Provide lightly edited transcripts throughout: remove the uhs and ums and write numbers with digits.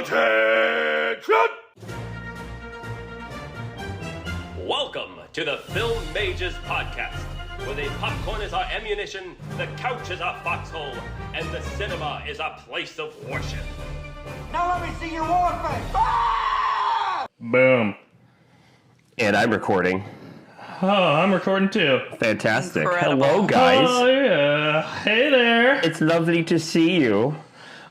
Attention! Welcome to the Film Mages Podcast, where the popcorn is our ammunition, the couch is our foxhole, and the cinema is our place of worship. Now let me see your war face. Ah! Boom. And I'm recording. Oh, I'm recording too. Fantastic. Incredible. Hello, guys. Oh, yeah. Hey there. It's lovely to see you.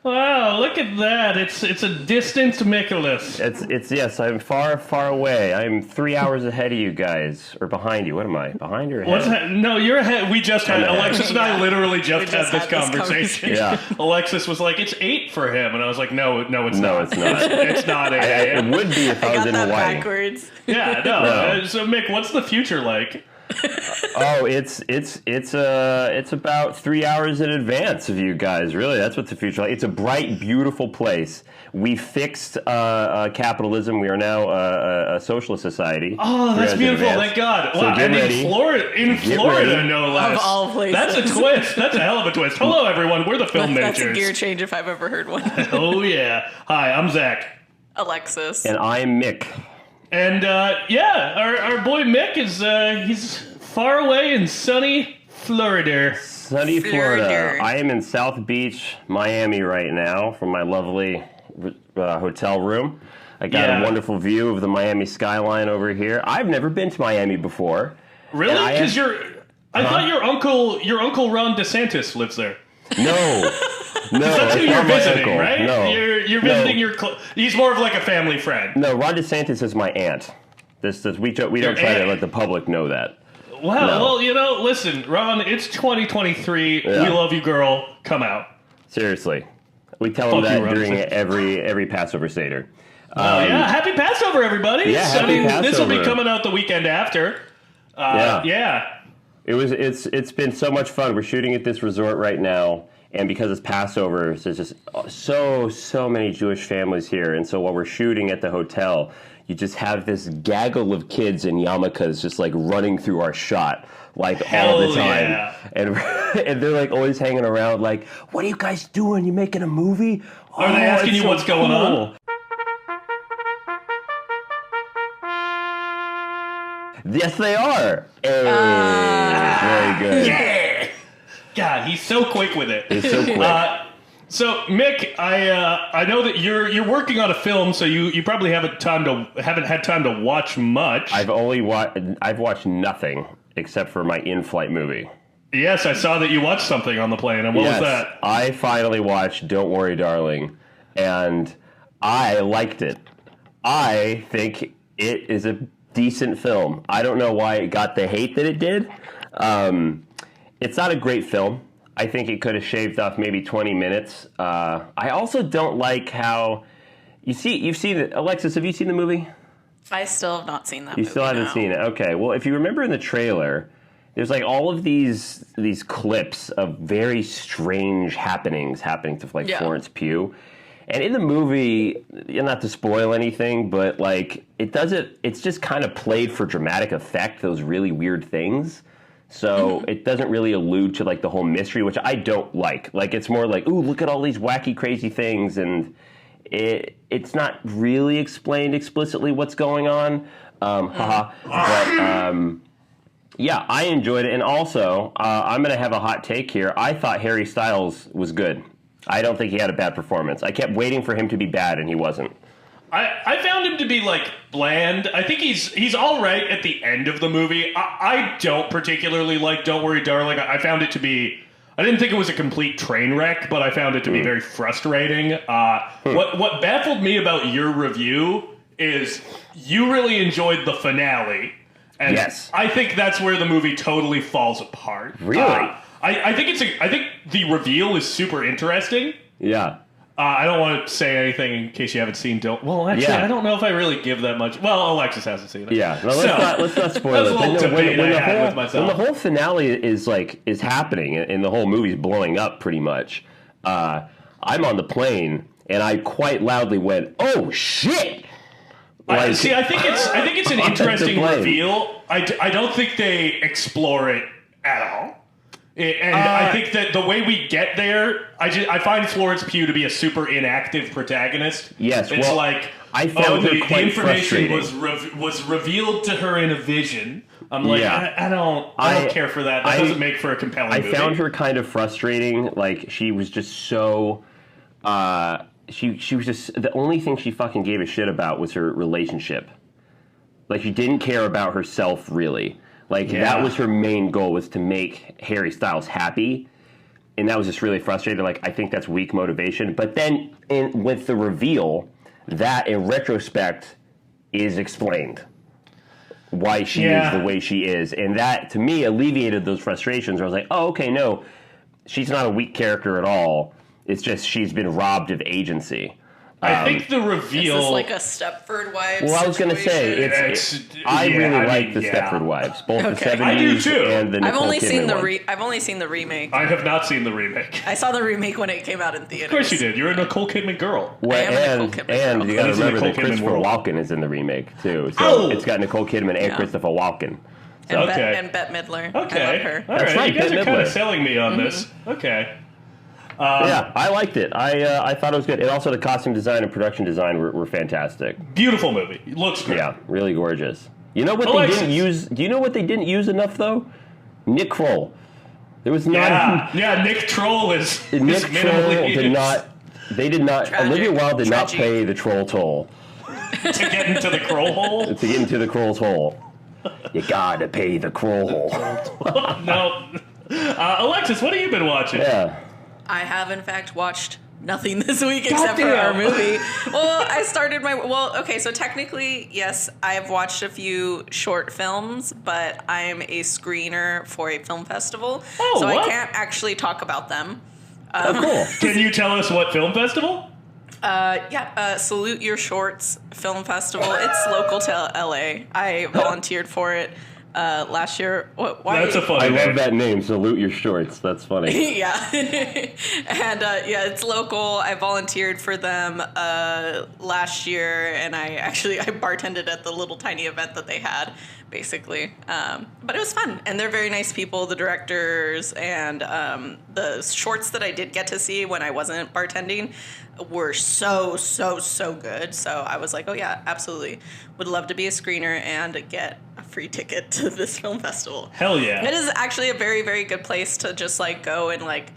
Wow, look at that. It's a distant Nicholas. It's yes, I'm far away. I'm 3 hours ahead of you guys. Or behind you. What am I? Behind or ahead? What's that? No, you're ahead. We just had, Alexis and I literally just had this conversation. Yeah. Alexis was like, it's 8 for him. And I was like, no, it's not. No, it's not. It's not 8 It would be if I was in that Hawaii. backwards. Yeah, no. No. So, Mick, what's the future like? Oh, it's about 3 hours in advance of you guys. Really, that's what the future like. It's a bright, beautiful place. We fixed capitalism. We are now a socialist society. Oh, that's beautiful. Thank God. So Wow, get and ready. in Florida, no less. Of all places. That's a twist. That's a hell of a twist. Hello, everyone. We're the Film That's Majors. a gear change if I've ever heard one. Oh, yeah. Hi, I'm Zach. Alexis. And I'm Mick. And, our boy Mick is, he's far away in sunny Florida. Sunny Florida. I am in South Beach, Miami right now from my lovely hotel room. I got a wonderful view of the Miami skyline over here. I've never been to Miami before. Really? Because I thought your uncle Ron DeSantis lives there. No. No, That's who you're not my visiting, uncle. right? No. You're visiting he's more of like a family friend. No, Ron DeSantis is my aunt. We don't try to let the public know that. Wow, well, listen, Ron, it's 2023. Yeah. We love you, girl. Come out. Seriously. We tell them Fuck you, that Ron during DeSantis. every Passover Seder. Happy Passover, everybody. Yeah, happy This will be Passover. coming out the weekend after. Yeah. It's been so much fun. We're shooting at this resort right now, and because it's Passover, there's just so many Jewish families here, and so while we're shooting at the hotel, you just have this gaggle of kids in yarmulkes just like running through our shot like all the time. Yeah. And they're like always hanging around like, what are you guys doing? You making a movie? Are they asking you what's going on? Yes, they are. Hey, very good. Yeah. God, he's so quick with it. It's so quick. So, Mick, I know that you're working on a film, so you probably haven't had time to watch much. I've watched nothing except for my in-flight movie. Yes, I saw that you watched something on the plane, and what was that? I finally watched Don't Worry, Darling, and I liked it. I think it is a decent film. I don't know why it got the hate that it did. It's not a great film. I think it could have shaved off maybe 20 minutes. I also don't like how you've seen it. Alexis, have you seen the movie? I still have not seen that You movie, still haven't no. seen it. Okay. Well, if you remember in the trailer, there's like all of these clips of very strange happening to like Florence Pugh. And in the movie, not to spoil anything, but like it's just kind of played for dramatic effect, those really weird things. So it doesn't really allude to like the whole mystery, which I don't like. Like it's more like, ooh, look at all these wacky, crazy things, and it's not really explained explicitly what's going on. But yeah, I enjoyed it, and also I'm going to have a hot take here. I thought Harry Styles was good. I don't think he had a bad performance. I kept waiting for him to be bad, and he wasn't. I found him to be like bland. I think he's all right at the end of the movie. I don't particularly like Don't Worry, Darling. I found it to be. I didn't think it was a complete train wreck, but I found it to be very frustrating. What baffled me about your review is you really enjoyed the finale, and yes. I think that's where the movie totally falls apart. Really, I think the reveal is super interesting. Yeah. I don't want to say anything in case you haven't seen I don't know if I really give that much. Well, Alexis hasn't seen it. Yeah, no, let's not spoil that's it. a little debate I had with myself. When the whole finale is happening and the whole movie's blowing up pretty much, I'm on the plane and I quite loudly went, "Oh shit!" I think it's an interesting reveal. I don't think they explore it at all. And I think that the way we get there, I find Florence Pugh to be a super inactive protagonist. Yes, it's well, like I found her the quite information frustrating. was revealed to her in a vision. I'm like, Yeah. I don't care for that. That doesn't make for a compelling movie. I found her kind of frustrating. Like, she was just so. She was just, the only thing she fucking gave a shit about was her relationship. Like, she didn't care about herself really. Like, that was her main goal, was to make Harry Styles happy. And that was just really frustrating. Like, I think that's weak motivation. But then with the reveal, that in retrospect is explained. Why she is the way she is. And that, to me, alleviated those frustrations. Where I was like, oh, okay, no, she's not a weak character at all. It's just she's been robbed of agency. I think the reveal... Is this like a Stepford Wives Well, I was going to say, I really like the Stepford Wives, both the 70s I do too. and the Nicole Kidman one. I've only seen the remake. I have not seen the remake. I saw the remake when it came out in theaters. Of course you did. You're a Nicole Kidman girl. Well, I am a Nicole Kidman and girl. you got to It's a remember that Nicole Kidman Christopher world. Walken is in the remake, too. So it's got Nicole Kidman and Yeah. Christopher Walken. And, Okay. and Bette Midler. Okay. I love her. All That's right. right, You guys Bette are kind of Midler. selling me on this. Okay. Yeah, I liked it. I thought it was good. And also the costume design and production design were fantastic. Beautiful movie. It looks great. Yeah, really gorgeous. You know what Alexis. they didn't use? Do you know what they didn't use enough, though? Nick Kroll. There was not... Yeah, Nick Troll is Nick Kroll minimally did used not... They did not... Tragic. Olivia Wilde did not Tragic. pay the troll toll to get into the Kroll hole. to get into the Kroll's hole. You gotta pay the Kroll hole. No. Alexis, what have you been watching? Yeah. I have, in fact, watched nothing this week except for our movie. Well, I started my... Well, okay, so technically, yes, I've watched a few short films, but I'm a screener for a film festival. Oh, so what? I can't actually talk about them. Oh, cool. Can you tell us what film festival? Salute Your Shorts Film Festival. It's local to LA. I volunteered for it last year. Why? That's a funny I name. love that name, Salute Your Shorts. That's funny. Yeah. And it's local. I volunteered for them last year, and I bartended at the little tiny event that they had, basically. But it was fun, and they're very nice people, the directors, and the shorts that I did get to see when I wasn't bartending were so good. So I was like, oh yeah, absolutely. Would love to be a screener and get a free ticket to this film festival. Hell yeah. It is actually a very, very good place to just like go and like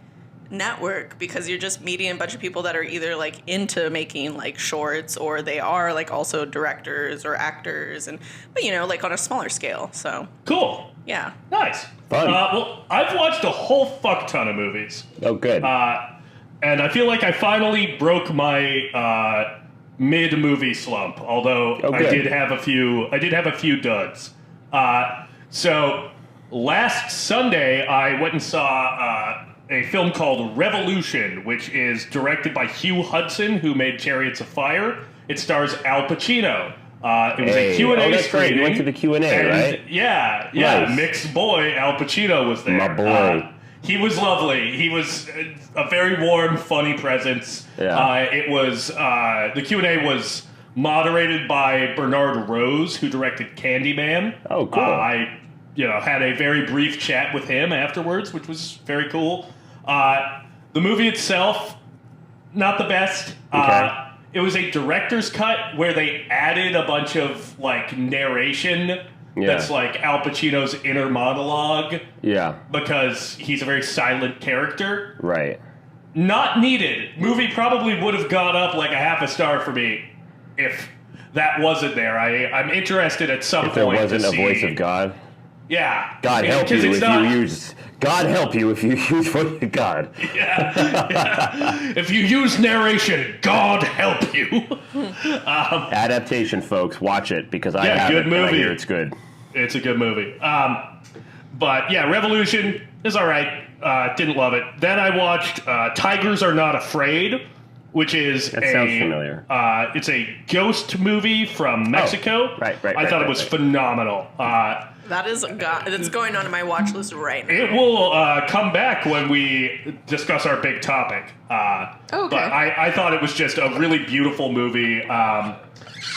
network, because you're just meeting a bunch of people that are either like into making like shorts, or they are like also directors or actors, but like on a smaller scale. So Cool. yeah. Nice. Fun. Well, I've watched a whole fuck ton of movies. Oh, good. And I feel like I finally broke my mid-movie slump. Although I good. did have a few duds. So last Sunday I went and saw a film called Revolution, which is directed by Hugh Hudson, who made Chariots of Fire. It stars Al Pacino. It was a Q&A that's right. screening. You went to the Q&A, right? Yeah. Nice. Mick's boy, Al Pacino, was there. My boy. He was lovely. He was a very warm, funny presence. Yeah. It was the Q&A was moderated by Bernard Rose, who directed Candyman. Oh, cool. I had a very brief chat with him afterwards, which was very cool. The movie itself, not the best. Okay. It was a director's cut where they added a bunch of like narration. That's like Al Pacino's inner monologue. Yeah. Because he's a very silent character. Right. Not needed. Movie probably would have gone up like a half a star for me if that wasn't there. I'm interested at some If there point wasn't to a see. voice of God. Yeah. God help Because you it's if not- you use... God help you if you use voice of God. Yeah. If you use narration, God help you. Adaptation, folks. Watch it, because I Yeah, have good it, and I movie. hear it's good. It's a good movie. But yeah, Revolution is all right. Didn't love it. Then I watched Tigers Are Not Afraid, which is That sounds familiar. It's a ghost movie from Mexico. right, I thought it was phenomenal. That is that's going on my watch list right now. It will come back when we discuss our big topic. Okay. But I thought it was just a really beautiful movie.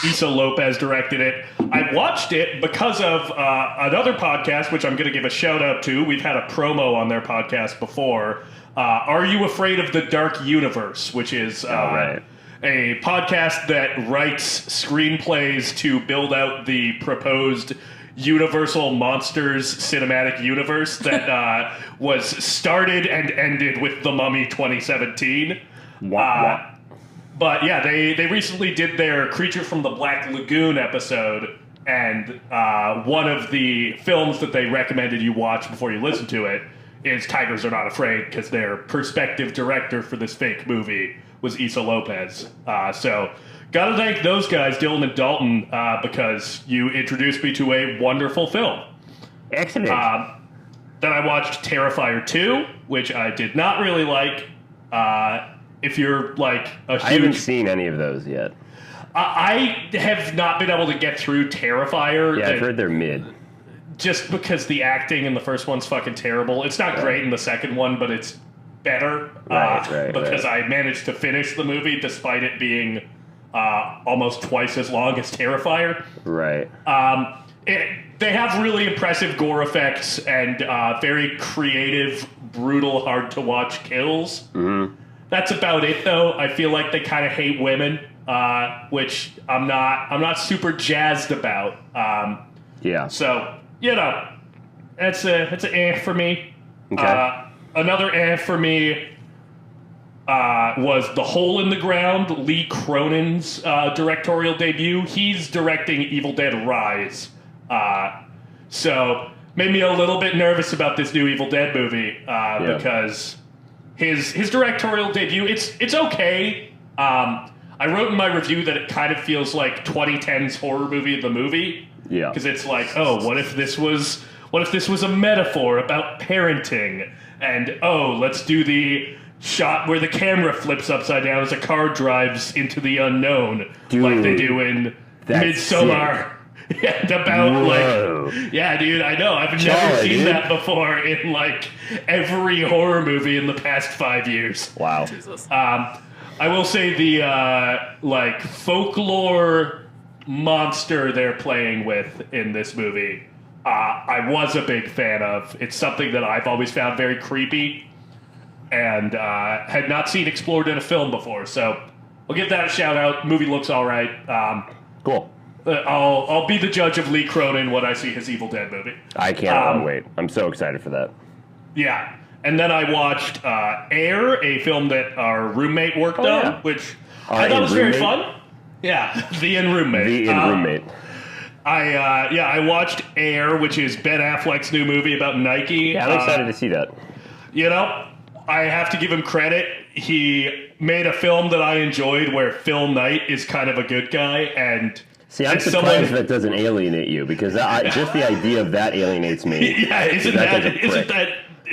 Issa Lopez directed it. I watched it because of another podcast, which I'm going to give a shout out to. We've had a promo on their podcast before. Are You Afraid of the Dark Universe, which is a podcast that writes screenplays to build out the proposed Universal Monsters cinematic universe that was started and ended with The Mummy 2017. Wow. But yeah, they recently did their Creature from the Black Lagoon episode, and one of the films that they recommended you watch before you listen to it is Tigers Are Not Afraid, because their prospective director for this fake movie was Issa Lopez. So gotta thank those guys, Dylan and Dalton, because you introduced me to a wonderful film. Excellent. Then I watched Terrifier 2, which I did not really like. If you're like a huge... I haven't seen any of those yet. I have not been able to get through Terrifier. Yeah, I've heard they're mid. Just because the acting in the first one's fucking terrible. It's not great in the second one, but it's better. Because I managed to finish the movie despite it being almost twice as long as Terrifier. Right. They have really impressive gore effects and very creative, brutal, hard-to-watch kills. Mm-hmm. That's about it, though. I feel like they kind of hate women, which I'm not super jazzed about. Yeah. So, you know, it's an eh for me. Okay. Another for me was The Hole in the Ground, Lee Cronin's directorial debut. He's directing Evil Dead Rise. So made me a little bit nervous about this new Evil Dead movie because his directorial debut, it's okay. I wrote in my review that it kind of feels like 2010's horror movie, The Movie. Yeah. Because it's like, oh, what if this was a metaphor about parenting? And, oh, let's do the shot where the camera flips upside down as a car drives into the unknown. Dude, like they do in Midsommar. And about, yeah, dude, I know. I've never seen that before in, like, every horror movie in the past 5 years. Wow. Jesus. I will say the, folklore monster they're playing with in this movie, I was a big fan of. It's something that I've always found very creepy and had not seen explored in a film before. So I'll give that a shout out. Movie looks all right. Cool. I'll be the judge of Lee Cronin when I see his Evil Dead movie. I can't wait. I'm so excited for that. Yeah. And then I watched Air, a film that our roommate worked on, which I thought was very fun. Yeah, The In-Roommate. The In-Roommate. I watched Air, which is Ben Affleck's new movie about Nike. Yeah, I'm excited to see that. You know, I have to give him credit. He made a film that I enjoyed where Phil Knight is kind of a good guy, and... See, I'm surprised that doesn't alienate you, because just the idea of that alienates me. Yeah, isn't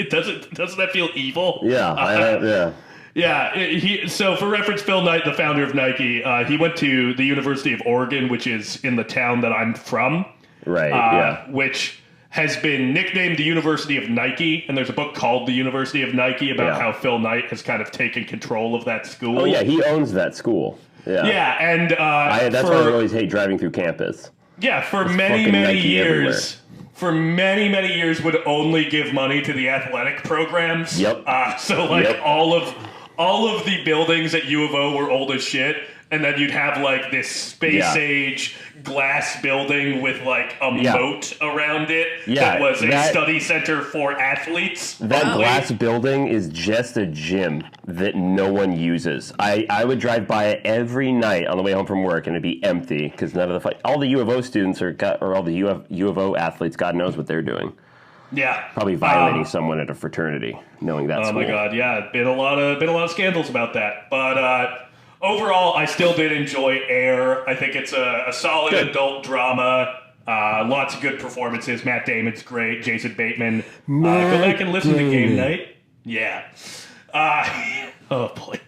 doesn't that feel evil? Yeah, Yeah. So for reference, Phil Knight, the founder of Nike, he went to the University of Oregon, which is in the town that I'm from. Right. Which has been nicknamed the University of Nike, and there's a book called The University of Nike about how Phil Knight has kind of taken control of that school. Oh yeah, he owns that school. Yeah. Yeah, and that's why I always hate driving through campus. Yeah, for many years. For many years would only give money to the athletic programs. Yep. All of the buildings at U of O were old as shit, and then you'd have like this space age glass building with like a moat around it that was a study center for athletes. That glass building is just a gym that no one uses. I would drive by it every night on the way home from work, and it'd be empty because all the U of O students or all the U of O athletes, God knows what they're doing. Yeah, probably violating someone at a fraternity, knowing that. My God, yeah, been a lot of scandals about that, but. Overall, I still did enjoy Air. I think it's a solid adult drama. Lots of good performances. Matt Damon's great. Jason Bateman. Go back and listen to Game Night. Yeah. Oh boy.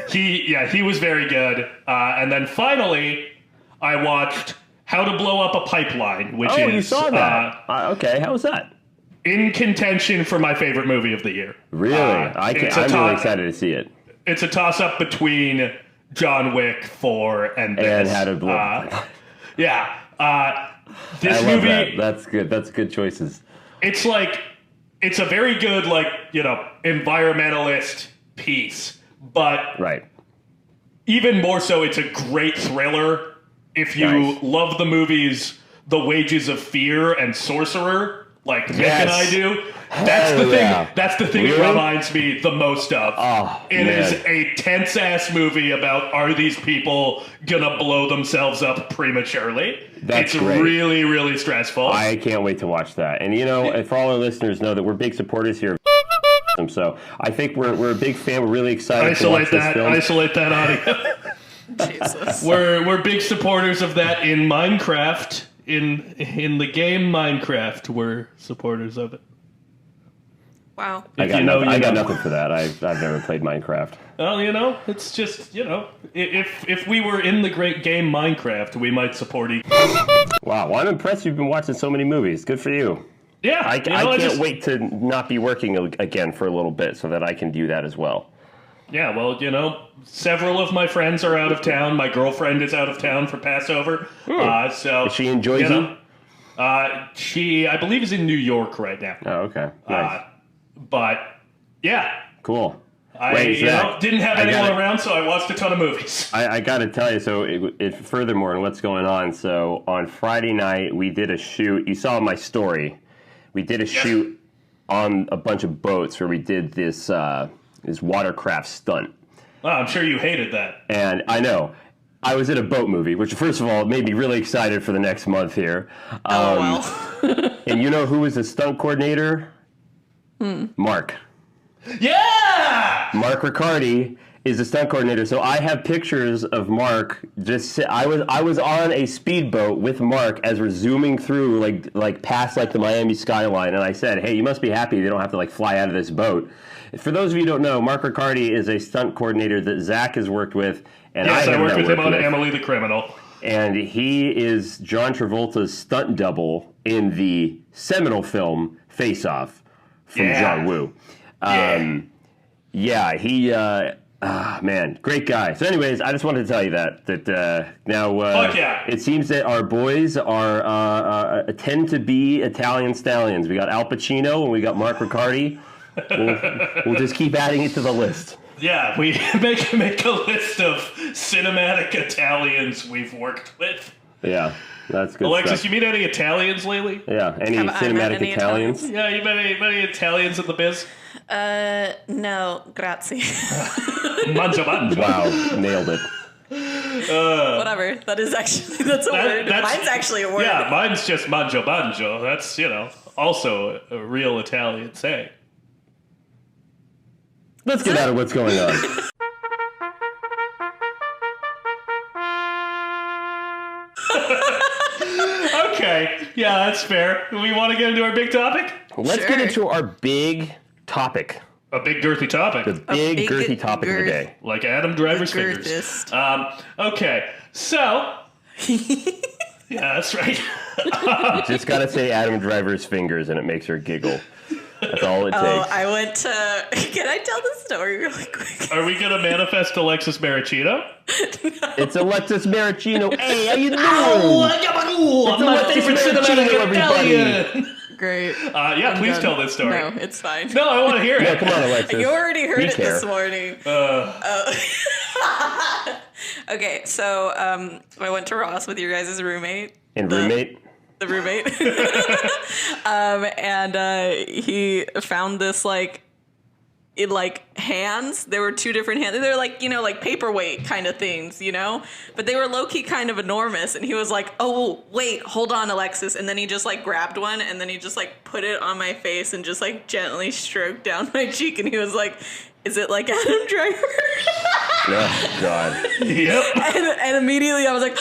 He was very good. And then finally, I watched How to Blow Up a Pipeline, which is... you saw that. Okay, how was that? In contention for my favorite movie of the year. Really? I'm really excited to see it. It's a toss-up between John Wick 4 and this. And had a blow. This I love movie. that. That's good. That's good choices. It's like, it's a very good, like, you know, environmentalist piece, but Right. even more so, it's a great thriller. If you Nice. love the movies The Wages of Fear and Sorcerer, like Mick and I do, that's Hell the thing. yeah. That's the thing Really? it reminds me the most of. Oh, It is man. a tense ass movie about, are these people gonna blow themselves up prematurely? That's it's great. really, really stressful. I can't wait to watch that. And, you know, for all our listeners know that we're big supporters here of so I think we're a big fan. We're really excited to watch this film. Isolate that audio. Jesus. We're big supporters of that in Minecraft. In the game Minecraft, we're supporters of it. Wow. I got, you know, nothing, you I got know. nothing for that. I've never played Minecraft. Well, you know, it's just, you know, if we were in the great game Minecraft, we might support each. Wow, well, I'm impressed you've been watching so many movies. Good for you. Yeah, I you know, can't just, wait to not be working again for a little bit so that I can do that as well. Yeah, well, you know, several of my friends are out of town. My girlfriend is out of town for Passover. So She enjoys you? know, she, I believe, is in New York right now. Oh, okay. Nice. But yeah, Cool. I Wait, you Zach, know, didn't have I anyone gotta- around, so I watched a ton of movies. I got to tell you, so furthermore on what's going on, so on Friday night, we did a shoot. You saw my story. We did a shoot on a bunch of boats where we did this watercraft stunt. Well, I'm sure you hated that. And I know. I was in a boat movie, which, first of all, made me really excited for the next month here. Well. And you know who was the stunt coordinator? Mark. Yeah! Mark Riccardi is the stunt coordinator. So I have pictures of Mark just I was on a speedboat with Mark as we're zooming through like past like the Miami skyline, and I said, "Hey, you must be happy they don't have to like fly out of this boat." For those of you who don't know, Mark Riccardi is a stunt coordinator that Zach has worked with, and Yes, I worked with him on with. Emily the Criminal. And he is John Travolta's stunt double in the seminal film Face Off from Yeah. John Woo. He man, great guy. So anyways, I just wanted to tell you that now Fuck yeah. it seems that our boys are tend to be Italian stallions. We got Al Pacino and we got Mark Riccardi. We'll just keep adding it to the list. Yeah, we make a list of cinematic Italians we've worked with. Yeah, that's good Alexis, stuff. you meet any Italians lately? Yeah, any Have I met cinematic any Italians? Italians? Yeah, you met any Italians in the biz? No, grazie. Mangia mangia. Wow, nailed it. Whatever. That's a word. Mine's actually a word. Yeah, mine's just mangia mangia. That's, you know, also a real Italian saying. Let's get out of what's going on. Okay, yeah, that's fair. We want to get into our big topic? Let's Sure. get into our big topic. A big girthy topic. The big, big girthy topic of the girth. day. Like Adam Driver's The fingers. girthest. Okay, so... yeah, that's right. You just gotta say Adam Driver's fingers and it makes her giggle. That's all it takes. Oh, I went to. Can I tell the story really quick? Are we going to manifest Alexis Maricino? It's Alexis Maricino. Hey, how you doing? I'm my Alexis favorite cinematic Maricino, everybody. Italian. Great. Yeah, I'm please done. tell this story. No, it's fine. No, I want to hear Yeah, it. come on, Alexis. You already heard We it care. this morning. Okay, so I went to Ross with your guys' roommate. And roommate? The roommate. And he found this hands. There were two different hands. They're like, you know, like paperweight kind of things, you know? But they were low-key kind of enormous. And he was like, oh, wait, hold on, Alexis. And then he just like grabbed one and then he just like put it on my face and just like gently stroked down my cheek. And he was like, is it like Adam Driver? Oh, God. Yep. and immediately I was like,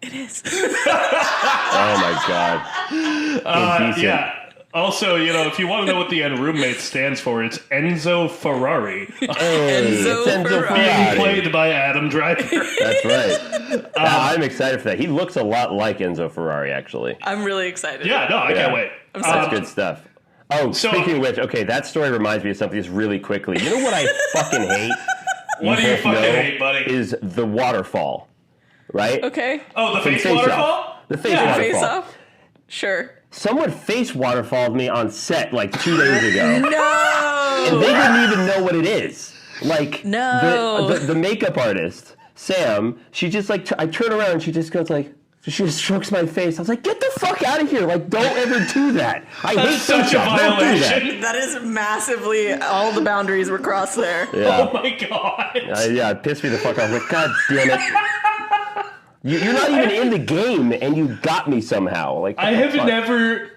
it is. Oh, my God. Indecent. Yeah. Also, you know, if you want to know what the end roommate stands for, it's Enzo Ferrari, Hey, Enzo it's Enzo Ferrari. being Ferrari. played by Adam Driver. That's right. I'm excited for that. He looks a lot like Enzo Ferrari, actually. I'm really excited. Yeah, no, I can't wait. I'm That's so good stuff. Oh, so- speaking of which, okay, that story reminds me of something just really quickly. You know what I fucking hate? What do you both fucking know hate, buddy? is the waterfall, right? Okay. Oh, the From face Face waterfall? Off. The face Yeah. waterfall. Face off? Sure. Someone face waterfalled me on set like 2 days ago. No! And they didn't even know what it is. Like, No. the makeup artist, Sam, she just like, I turn around and she just goes like, she just strokes my face. I was like, get the fuck out of here. Like, don't ever do that. I hate Such a face off. Don't do that. violation. That is massively, all the boundaries were crossed there. Yeah. Oh my god. Yeah, it pissed me the fuck off. Like, God damn it. You're not even in the game, and you got me somehow. Like, I what the have fuck? never,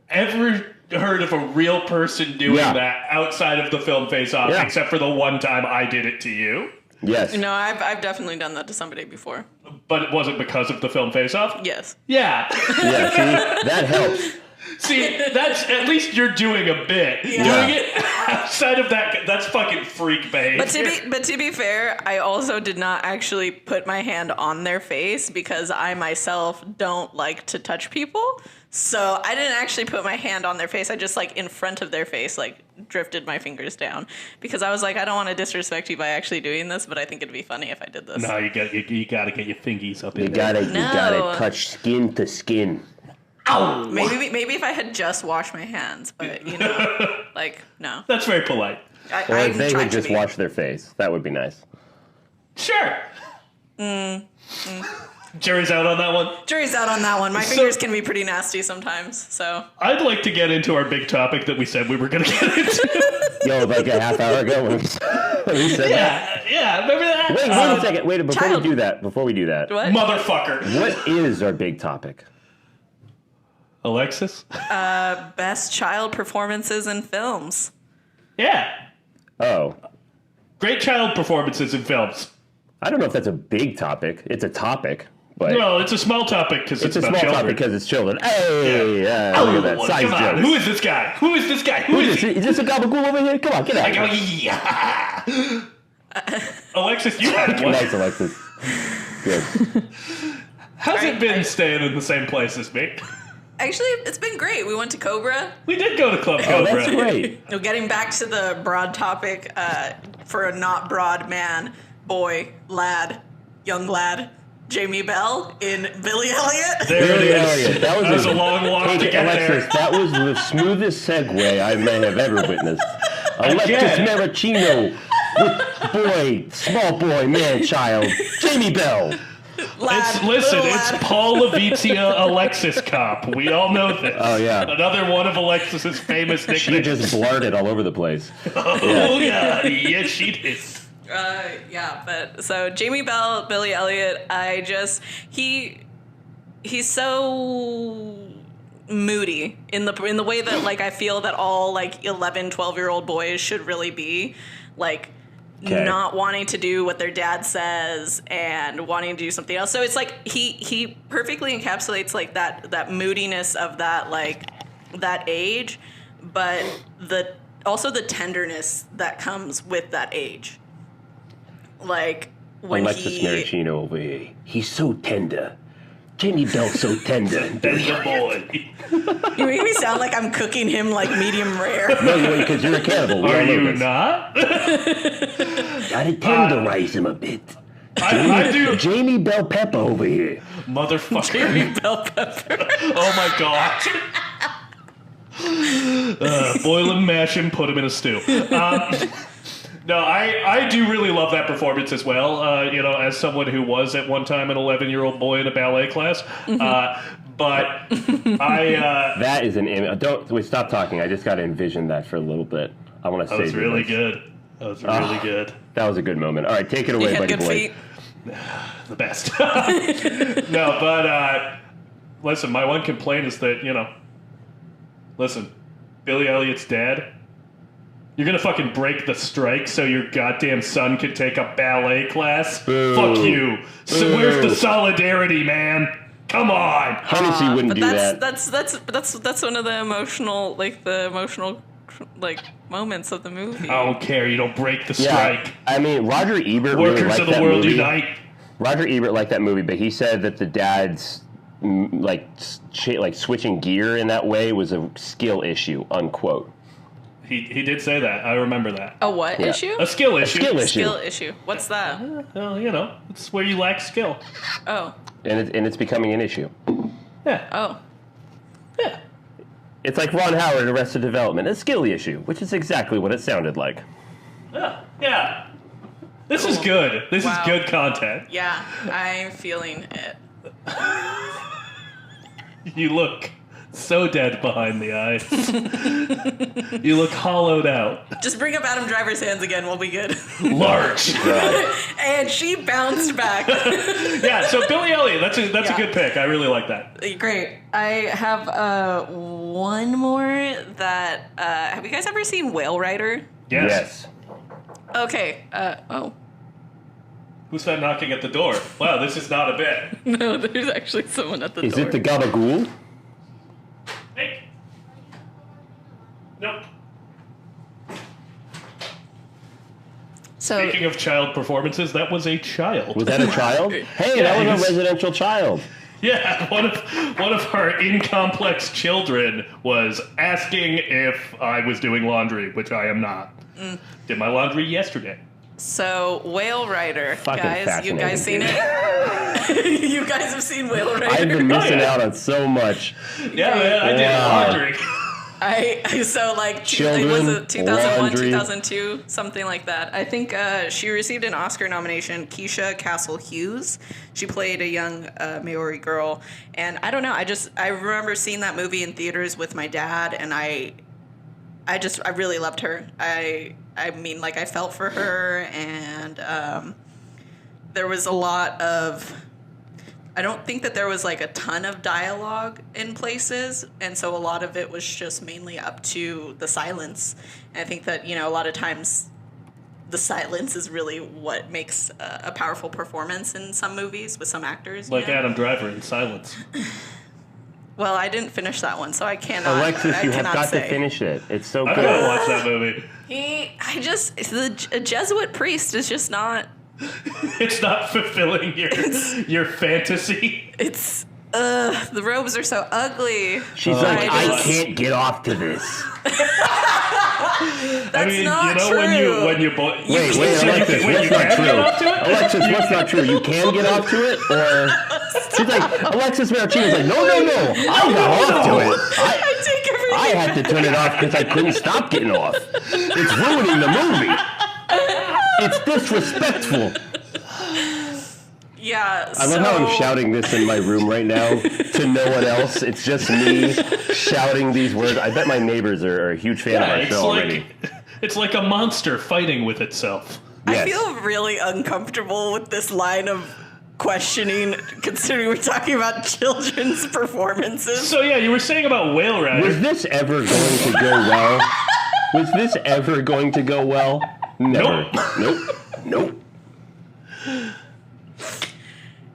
ever heard of a real person doing Yeah. that outside of the film Face Off, Yeah. except for the one time I did it to you. Yes. No, I've definitely done that to somebody before. But it wasn't because of the film Face Off? Yes. Yeah. Yeah, see, that helps. See, that's, at least you're doing a bit. Yeah. Doing it outside of that, that's fucking freak behavior. But to be fair, I also did not actually put my hand on their face because I myself don't like to touch people. So I didn't actually put my hand on their face. I just like in front of their face, like drifted my fingers down because I was like, I don't want to disrespect you by actually doing this, but I think it'd be funny if I did this. No, you gotta get your fingies up in You there. gotta touch skin to skin. Ow! Maybe if I had just washed my hands, but you know, like no. That's very polite. Or I'm if they trying would to just be. wash their face. That would be nice. Sure. Jury's out on that one. Jury's out on that one. My fingers can be pretty nasty sometimes, so. I'd like to get into our big topic that we said we were going to get into. Yo, like a half hour ago when we said that. Yeah, remember that? Wait a second. Wait, before child- we do that, What? Motherfucker. what is our big topic? Alexis? Best child performances in films. Yeah. Oh, Great child performances in films. I don't know if that's a big topic. It's a topic, but Well, it's a small topic because it's it's a about small children. topic because it's children. Hey, yeah, look at that. Oh, Size come on. jokes. Who is this guy? Who is this guy? Who is he? Is this a gabagool over here? Come on, get out I go, of here. yeah. Alexis, you had one. Nice, Alexis. Good. How's it been staying in the same place as me? Actually, it's been great. We went to Cobra. We did go to Club Oh, Cobra. that's great. Now, getting back to the broad topic, for a not broad man, boy, lad, young lad, Jamie Bell in Billy Elliot. There it Billy is. Elliot. That was a long walk Hey, to get Alexis, there. that was the smoothest segue I may have ever witnessed. Alexis Again. Maricino with boy, small boy, man, child, Jamie Bell. Lad, Listen, little it's lad. Paul Levizia Alexis Cop. We all know this. Oh, yeah. Another one of Alexis's famous nicknames. She just blarted all over the place. Oh, yeah. Yes, she did. Yeah, but so Jamie Bell, Billy Elliot, he's so moody in the way that like I feel that all like 11, 12-year-old boys should really be, like Okay. not wanting to do what their dad says and wanting to do something else. So it's like he perfectly encapsulates like that moodiness of that like that age, but also the tenderness that comes with that age. Like when Alexis Maricino over here. He's so tender. Jamie Bell's so tender. That's the boy. you make me sound like I'm cooking him like medium rare. No, because you're a cannibal. We Are all know you this. not? Gotta tenderize him a bit. I do. Jamie Bell Pepper over here. Motherfucker. Jamie Bell Pepper. Oh my god. Boil him, mash him, put him in a stew. No, I do really love that performance as well. As someone who was at one time an 11-year-old boy in a ballet class. But I... That is an image. Don't stop talking. I just got to envision that for a little bit. I want to that say was really good. That was really good. That was a good moment. All right, take it He away, had buddy good boy. feet. The best. No, but listen, my one complaint is that, listen, Billy Elliot's dad, you're going to fucking break the strike so your goddamn son can take a ballet class? Boo. Fuck you. So Boo. where's the solidarity, man? Come on. Hennessy wouldn't But do that. that's one of the emotional moments of the movie. I don't care. You don't break the Yeah, strike. I mean, Roger Ebert really Workers liked of the that world movie. unite. Roger Ebert liked that movie, but he said that the dad's switching gear in that way was a skill issue, unquote. He did say that. I remember that. A what issue? A skill issue. Skill issue. What's that? Well, it's where you lack skill. Oh. And it's becoming an issue. Yeah. Oh. Yeah. It's like Ron Howard in Arrested Development, a skill issue, which is exactly what it sounded like. Yeah. This is good. This is good content. Yeah, I'm feeling it. You look so dead behind the eyes. You look hollowed out. Just bring up Adam Driver's hands again, we'll be good. Large. And she bounced back. Yeah, so Billy Elliot, that's a good pick. I really like that. Great. I have one more that... have you guys ever seen Whale Rider? Yes. Okay. Who's that knocking at the door? Wow, this is not a bit. No, there's actually someone at the door. Is it the Gabagool? Hey. Nope. So, Speaking of child performances, that was a child. Was that a child? Hey, Yeah, that he was was- a residential child. Yeah, one of our incomplex children was asking if I was doing laundry, which I am not. Did my laundry yesterday. So, Whale Rider, Fucking guys, you guys seen fascinating, it? You guys have seen Whale Rider? I've been missing yeah. out on so much. Yeah, man, I did Wow. laundry. So like Children, was it 2001, laundry. 2002, something like that. I think she received an Oscar nomination. Keisha Castle Hughes. She played a young Maori girl, and I don't know. I remember seeing that movie in theaters with my dad, and I really loved her. I mean, like I felt for her, and there was a lot of. I don't think that there was like a ton of dialogue in places, and so a lot of it was just mainly up to the silence. And I think that, a lot of times the silence is really what makes a powerful performance in some movies with some actors. Like Adam Driver in Silence. Well, I didn't finish that one, so I cannot. Alexis, you have cannot got say. to finish it. It's so I gotta good. watch that movie. A Jesuit priest is just not. It's not fulfilling your fantasy. It's the robes are so ugly. She's like, I just- can't get off to this. That's not true. when you Wait, Alexis, when you what's not can true? get off to it? Alexis, what's not true? You can get off to it, or she's like, Alexis Marachino's like, no, I got off to it. I take everything. I had to turn it off because I couldn't stop getting off. It's ruining the movie. It's disrespectful. Yeah. I love how I'm shouting this in my room right now to no one else. It's just me shouting these words. I bet my neighbors are a huge fan of our show already. It's like a monster fighting with itself. I Yes. feel really uncomfortable with this line of questioning, considering we're talking about children's performances. So yeah, you were saying about Whale Rider. Was this ever going to go well? Was this ever going to go well? Never. Nope.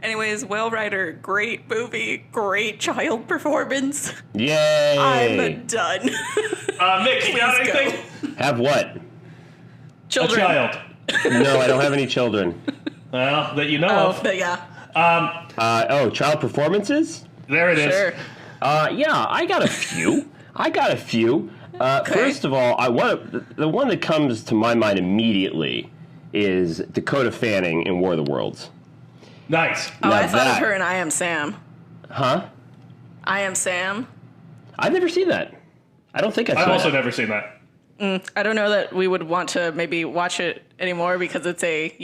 Anyways, Whale Rider, great movie, great child performance. Yay. I'm done. Mick, you got Please go. anything? Have what? Children. A child. No, I don't have any children. Well, that you know Oh, of. but yeah. Child performances? There it is. Sure. Yeah, I got a few. First of all, the one that comes to my mind immediately is Dakota Fanning in War of the Worlds. Nice. Oh, Now I thought that- of her in I Am Sam. Huh? I Am Sam. I've never seen that. I don't think I saw I've also that. never seen that. I don't know that we would want to maybe watch it anymore because it's a,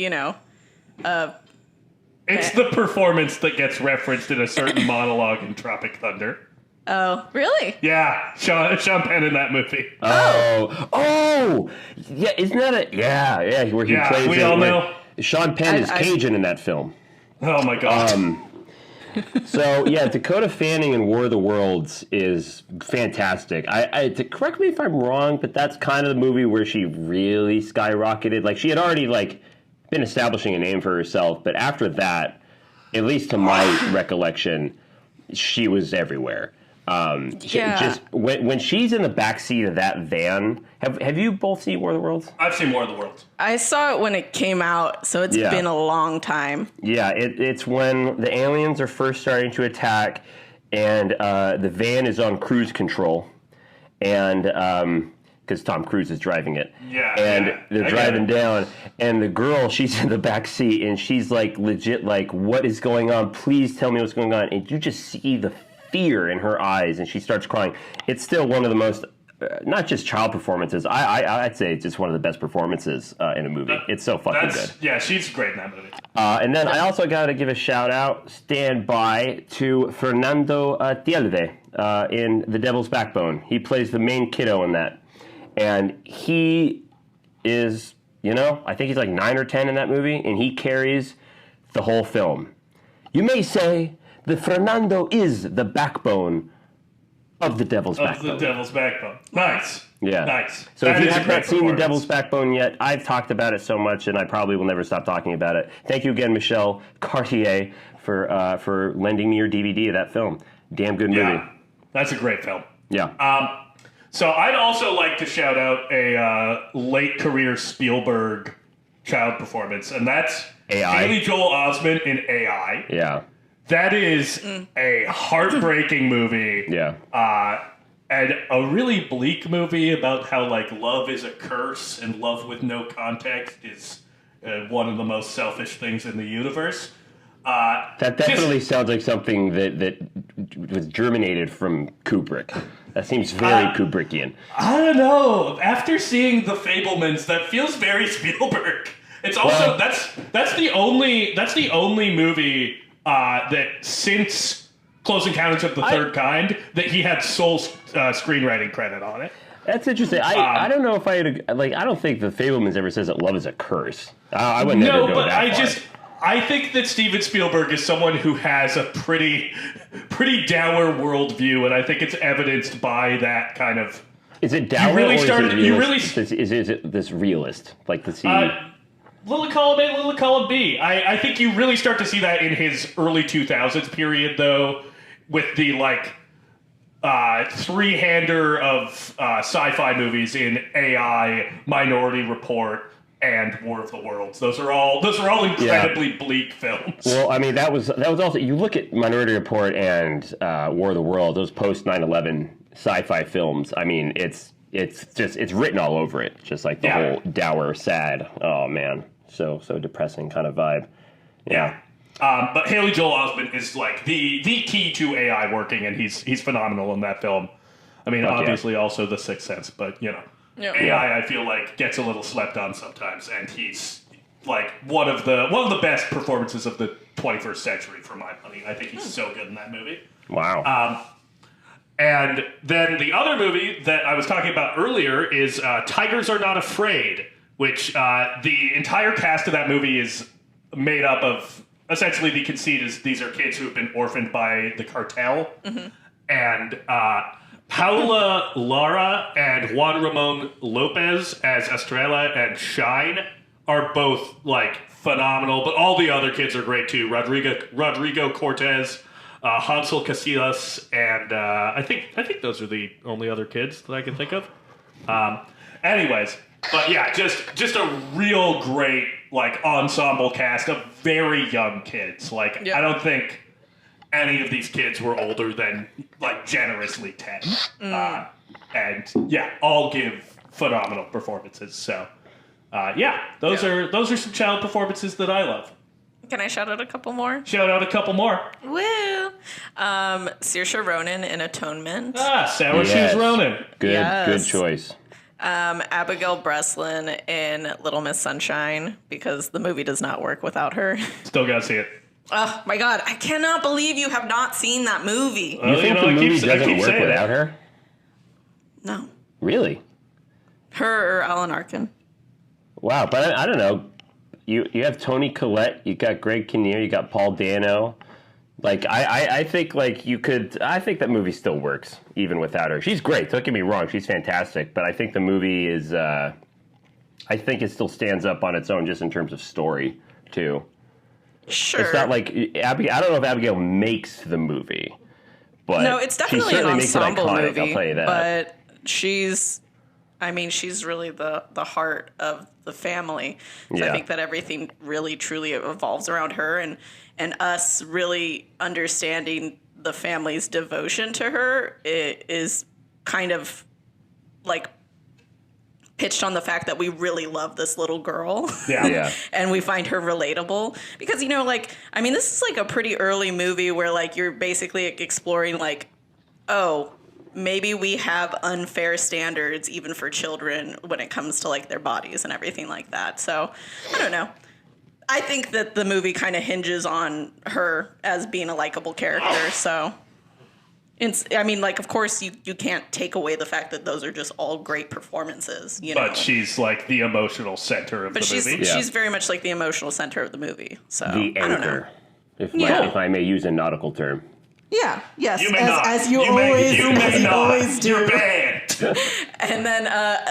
It's the performance that gets referenced in a certain monologue in Tropic Thunder. Oh, really? Yeah, Sean Penn in that movie. Oh! Yeah, isn't that yeah, where he Yeah, plays we it, all where know. Sean Penn is Cajun in that film. Oh my god. So yeah, Dakota Fanning in War of the Worlds is fantastic. Correct me if I'm wrong, but that's kind of the movie where she really skyrocketed. Like she had already been establishing a name for herself, but after that, at least to my recollection, she was everywhere. Just when she's in the backseat of that van. Have you both seen War of the Worlds? I've seen War of the Worlds. I saw it when it came out, so it's been a long time. Yeah, it's when the aliens are first starting to attack, and the van is on cruise control, and because because Tom Cruise is driving it. Yeah. And they're driving down, and the girl, she's in the back seat, and she's like legit like, what is going on? Please tell me what's going on. And you just see the fear in her eyes, and she starts crying. It's still one of the most, not just child performances, I'd say it's just one of the best performances in a movie. It's so fucking good. Yeah, she's great in that movie. And then I also got to give a shout out, stand by, to Fernando Tielve in The Devil's Backbone. He plays the main kiddo in that. And he is, I think he's like 9 or 10 in that movie, and he carries the whole film. You may say that Fernando is the backbone of The Devil's Backbone. Of The Devil's Backbone. Nice. Yeah. Nice. So if you have not seen The Devil's Backbone yet, I've talked about it so much, and I probably will never stop talking about it. Thank you again, Michelle Cartier, for lending me your DVD of that film. Damn good movie. Yeah, that's a great film. Yeah. So I'd also like to shout out a late career Spielberg child performance, and that's AI. Haley Joel Osment in AI. Yeah. That is a heartbreaking movie. Yeah. And a really bleak movie about how, like, love is a curse and love with no context is one of the most selfish things in the universe. That definitely sounds like something that was germinated from Kubrick. That seems very Kubrickian. I don't know. After seeing The Fabelmans, that feels very Spielberg. It's also that's the only movie that since Close Encounters of the Third Kind that he had sole screenwriting credit on it. That's interesting. I don't know if I don't think The Fabelmans ever says that love is a curse. I would never go that far. I think that Steven Spielberg is someone who has a pretty dour worldview, and I think it's evidenced by that kind of. Is it dour? Is it this realist? Like the little column A, little column B. I think you really start to see that in his early 2000s period, though, with the three-hander of sci-fi movies in AI, Minority Report, and War of the Worlds. Those are all incredibly bleak films. Well, I mean, that was also, you look at Minority Report and War of the World, those post 9/11 sci-fi films. I mean, it's written all over it, just like the whole dour, sad. Oh man, so depressing kind of vibe. Yeah. But Haley Joel Osment is like the key to AI working, and he's phenomenal in that film. I mean, obviously also The Sixth Sense, but AI I feel like gets a little slept on sometimes, and he's like one of the best performances of the 21st century for my money. I think he's so good in that movie. Wow. And then the other movie that I was talking about earlier is Tigers Are Not Afraid, which the entire cast of that movie is made up of, essentially the conceit is these are kids who have been orphaned by the cartel. Mm-hmm. And Paula Lara and Juan Ramon Lopez as Estrella and Shine are both like phenomenal, but all the other kids are great too. Rodrigo Cortez, Hansel Casillas, and I think those are the only other kids that I can think of. Anyways, but yeah, just a real great like ensemble cast of very young kids. Like I don't think any of these kids were older than like generously 10. And all give phenomenal performances. So those are some child performances that I love. Can I shout out a couple more? Shout out a couple more. Woo! Saoirse Ronan in Atonement. Saoirse Ronan. Good choice. Abigail Breslin in Little Miss Sunshine, because the movie does not work without her. Still gotta see it. Oh my god, I cannot believe you have not seen that movie. You think the movie doesn't work without her? No. Really? Her or Alan Arkin. Wow, but I don't know. You have Toni Collette, you got Greg Kinnear, you got Paul Dano. Like I think like you could. I think that movie still works even without her. She's great. Don't get me wrong. She's fantastic. But I think the movie is. I think it still stands up on its own just in terms of story too. Sure. It's not like Abigail. I don't know if Abigail makes the movie, but no, it's definitely an ensemble movie. I'll tell you that. But she's really the heart of the family. So I think that everything really truly revolves around her, and us really understanding the family's devotion to her is kind of like pitched on the fact that we really love this little girl. Yeah. And we find her relatable because, you know, like, I mean, this is like a pretty early movie where like you're basically exploring like, oh, maybe we have unfair standards even for children when it comes to like their bodies and everything like that. So I don't know. I think that the movie kind of hinges on her as being a likable character. So I mean, like, of course, you can't take away the fact that those are just all great performances, you know. But she's like the emotional center of the movie. But she's very much like the emotional center of the movie. So the I don't know. anchor, if I may use a nautical term. Yeah. Yes. You may not. As you always do. You're banned. And then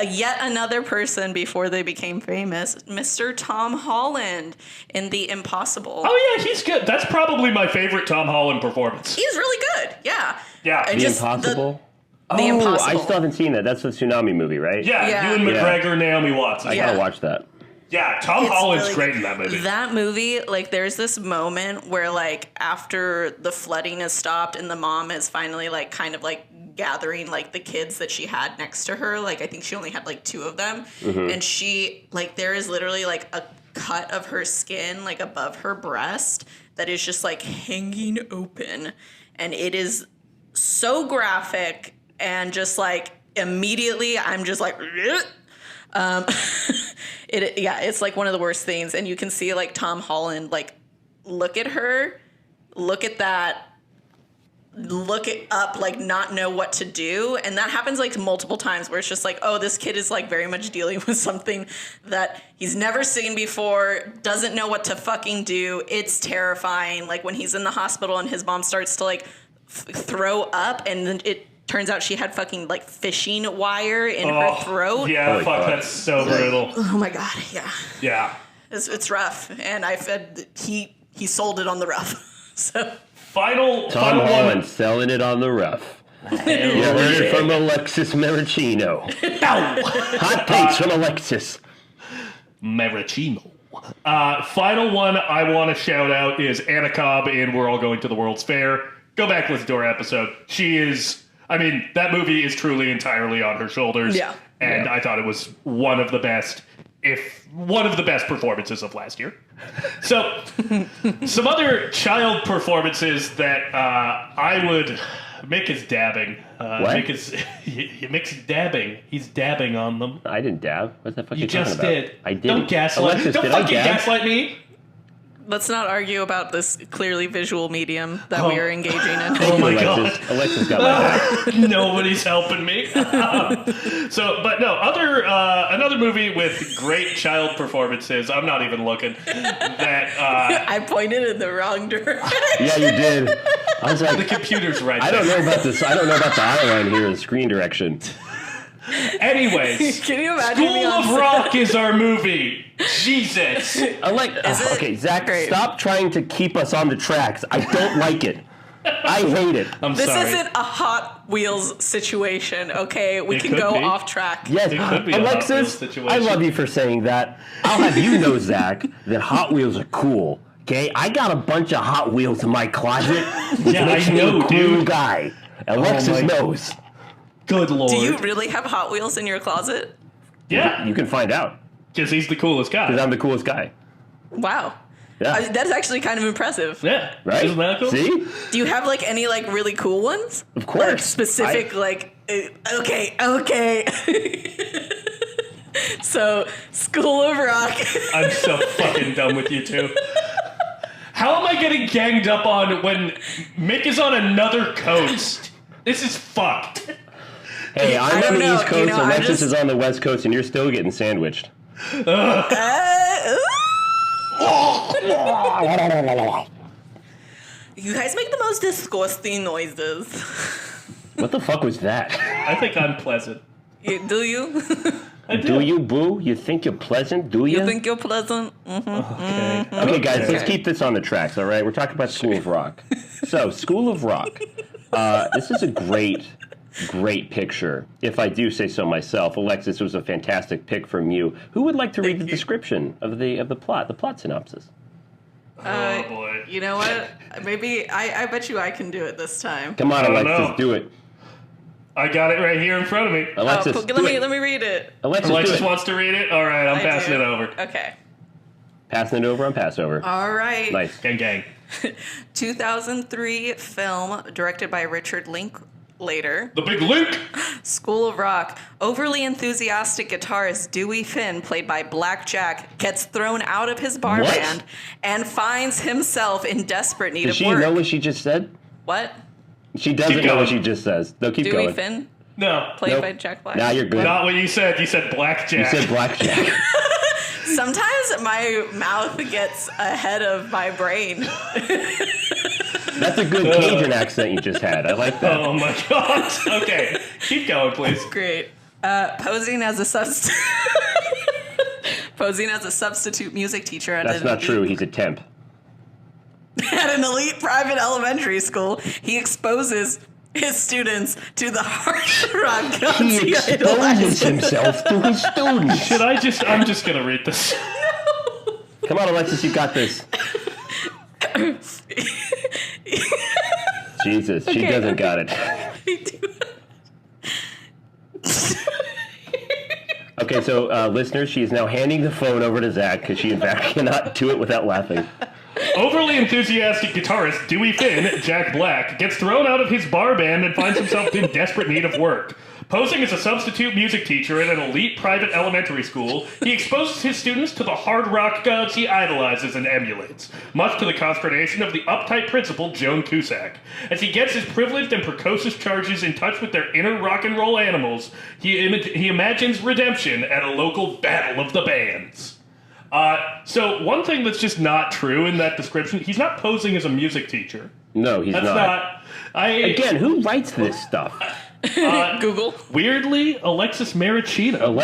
yet another person before they became famous, Mr. Tom Holland in The Impossible. Oh yeah, he's good. That's probably my favorite Tom Holland performance. He's really good. Yeah. Yeah. And The just Impossible? The Impossible. I still haven't seen that. That's the tsunami movie, right? Yeah, Ewan McGregor, Naomi Watts. I gotta watch that. Yeah, Tom It's Holland's really great good. in that movie. That movie, like, there's this moment where, like, after the flooding has stopped and the mom is finally, like, kind of, like, gathering, like, the kids that she had next to her. Like, I think she only had, like, 2 of them. Mm-hmm. And she, like, there is literally, like, a cut of her skin, like, above her breast that is just, like, hanging open. And it is so graphic and just, like, immediately I'm just, like... it's like one of the worst things, and you can see like Tom Holland like look at her, look at that, look it up, like not know what to do, and that happens like multiple times where it's just like, oh, this kid is like very much dealing with something that he's never seen before, doesn't know what to fucking do. It's terrifying. Like when he's in the hospital and his mom starts to like throw up, and then it turns out she had fucking like fishing wire in her throat. Yeah, fuck, that's so brutal. Oh my god, yeah. Yeah. It's rough, and I fed he sold it on the rough. So Final Holland one. selling it on the rough. You heard it from Alexis Maricino. Hot takes from Alexis. Maricino. Final one I want to shout out is Anna Cobb in We're All Going to the World's Fair. Go back, listen to our episode. She is... I mean, that movie is truly entirely on her shoulders. Yeah. And I thought it was one of the best, if one of the best performances of last year. So, some other child performances that I would... Mick is dabbing. What? Mick's dabbing. He's dabbing on them. I didn't dab. What the fuck are You you talking just about? did. I did. Don't gaslight. Alexis, Don't did I fucking dab? gaslight me. let's not argue about this clearly visual medium that we are engaging in. Oh my Alexis, god. Alexis got my back. Nobody's helping me. Another movie with great child performances. I'm not even looking. That I pointed in the wrong direction. Yeah, you did. I was the like, computer's right I there. don't know about this. I don't know about the eye line here in screen direction. Anyways, Can you imagine me School on of set? Rock is our movie. Jesus. Okay, Zach, Great. stop trying to keep us on the tracks. I don't like it. I hate it. I'm This sorry. isn't a Hot Wheels situation, okay? We It can could go be. off track. Yes, It could be a Hot Wheels Alexis, situation. I love you for saying that. I'll have you know, Zach, that Hot Wheels are cool. Okay, I got a bunch of Hot Wheels in my closet. Which Yeah, makes I me know, a cool dude. guy. Alexis my- knows. Good lord. Do you really have Hot Wheels in your closet? Yeah, You can find out because he's the coolest because guy. I'm the coolest guy. Wow. Yeah, That is actually kind of impressive. Yeah, right. Isn't that cool? See, Do you have like any like really cool ones? of course. Like specific okay. So, School of Rock. I'm so fucking done with you two. How am I getting ganged up on when Mick is on another coast? This is fucked. Hey, I'm I on don't the know, East Coast. you know, I Alexis just- is on the West Coast, and you're still getting sandwiched. You guys make the most disgusting noises. What the fuck was that? I think I'm pleasant. Do you? I do. Do you, boo? You think you're pleasant? Do you? You think you're pleasant? Okay. Okay, guys, let's Okay. keep this on the tracks, all right? We're talking about School of Rock. So, School of Rock. This is a great picture, if I do say so myself. Alexis, it was a fantastic pick from you. Who would like to read the description of the plot synopsis? Oh boy. You know what? Maybe I bet you I can do it this time. Come on, Oh, Alexis, no. do it. I got it right here in front of me. Alexis, let me read it. Alexis wants to read it? All right, I'm passing it over. Okay. Passing it over on Passover. All right. Nice. Gang, gang. 2003 film directed by Richard Linklater. The Big Link. School of Rock. Overly enthusiastic guitarist Dewey Finn, played by Black Jack, gets thrown out of his bar band and finds himself in desperate need of work. Does she know what she just said? What? She doesn't know what she just says. No, keep Dewey going. Finn? No. Played by Jack Black. Now you're good. Not what you said. You said Black Jack. You said Black Jack. Sometimes my mouth gets ahead of my brain. That's a good Cajun accent you just had. I like that. Oh my god. Okay. Keep going, please. Great. Posing as a substitute music teacher at That's not true. He's a temp. At an elite private elementary school, he exposes his students to the hard rock gods He exposes himself to his students. I'm just gonna read this. No. Come on, Alexis, you got this. Jesus, she doesn't got it. Okay, so listeners, she is now handing the phone over to Zach because she in fact cannot do it without laughing. Overly enthusiastic guitarist Dewey Finn, Jack Black, gets thrown out of his bar band and finds himself in desperate need of work. Posing as a substitute music teacher at an elite private elementary school, he exposes his students to the hard rock gods he idolizes and emulates, much to the consternation of the uptight principal, Joan Cusack. As he gets his privileged and precocious charges in touch with their inner rock and roll animals, he imagines redemption at a local battle of the bands. So one thing that's just not true in that description, he's not posing as a music teacher. No, he's not. Again, who writes this stuff? Google. Weirdly, Alexis Maricino.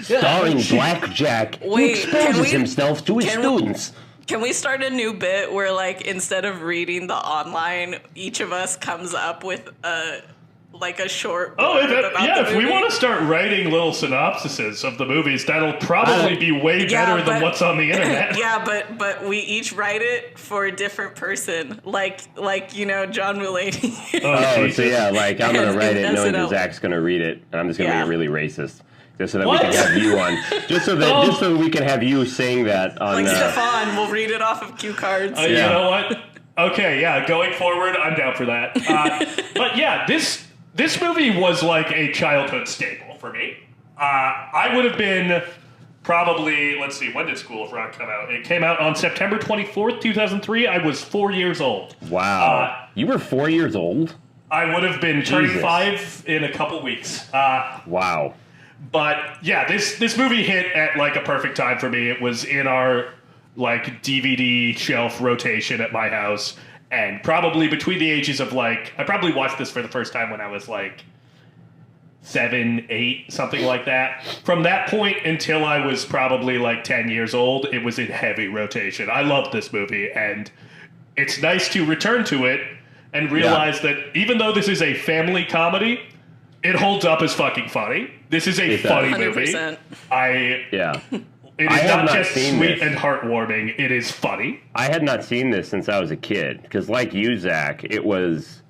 Starring Black Jack, who exposes himself to his students. Can we start a new bit where, like, instead of reading the online, each of us comes up with a short if we want to start writing little synopsises of the movies, that'll probably be way better than what's on the internet. Yeah, but we each write it for a different person, like John Mulaney. So yeah, like I'm gonna write it knowing that Zach's gonna read it, and I'm just gonna make it really racist, just so that we can have you on, just so we can have you saying that on. Like Stefan, we'll read it off of cue cards. You know what? Okay, yeah, going forward, I'm down for that. But yeah, This movie was like a childhood staple for me. I would have been probably, let's see, when did School of Rock come out? It came out on September 24th, 2003. I was 4 years old. Wow. You were 4 years old? I would have been turning 5 in a couple weeks. Wow. But yeah, this movie hit at like a perfect time for me. It was in our like DVD shelf rotation at my house. And probably between the ages of I probably watched this for the first time when I was 7, 8, something like that. From that point until I was probably 10 years old, it was in heavy rotation. I loved this movie, and it's nice to return to it and realize that even though this is a family comedy, it holds up as fucking funny. This is a funny 100%. Movie. It is not just sweet and heartwarming. It is funny. I had not seen this since I was a kid because, like you, Zach, it was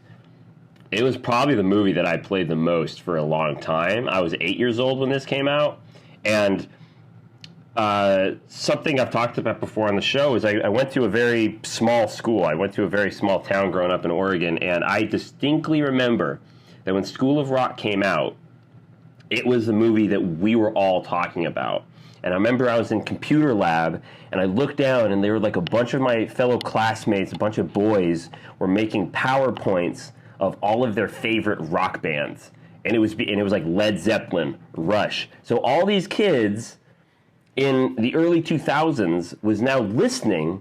probably the movie that I played the most for a long time. I was 8 years old when this came out, and something I've talked about before on the show is I went to a very small school. I went to a very small town growing up in Oregon, and I distinctly remember that when School of Rock came out, it was the movie that we were all talking about. And I remember I was in computer lab, and I looked down, and they were like a bunch of my fellow classmates, a bunch of boys, were making PowerPoints of all of their favorite rock bands. And it was like Led Zeppelin, Rush. So all these kids in the early 2000s was now listening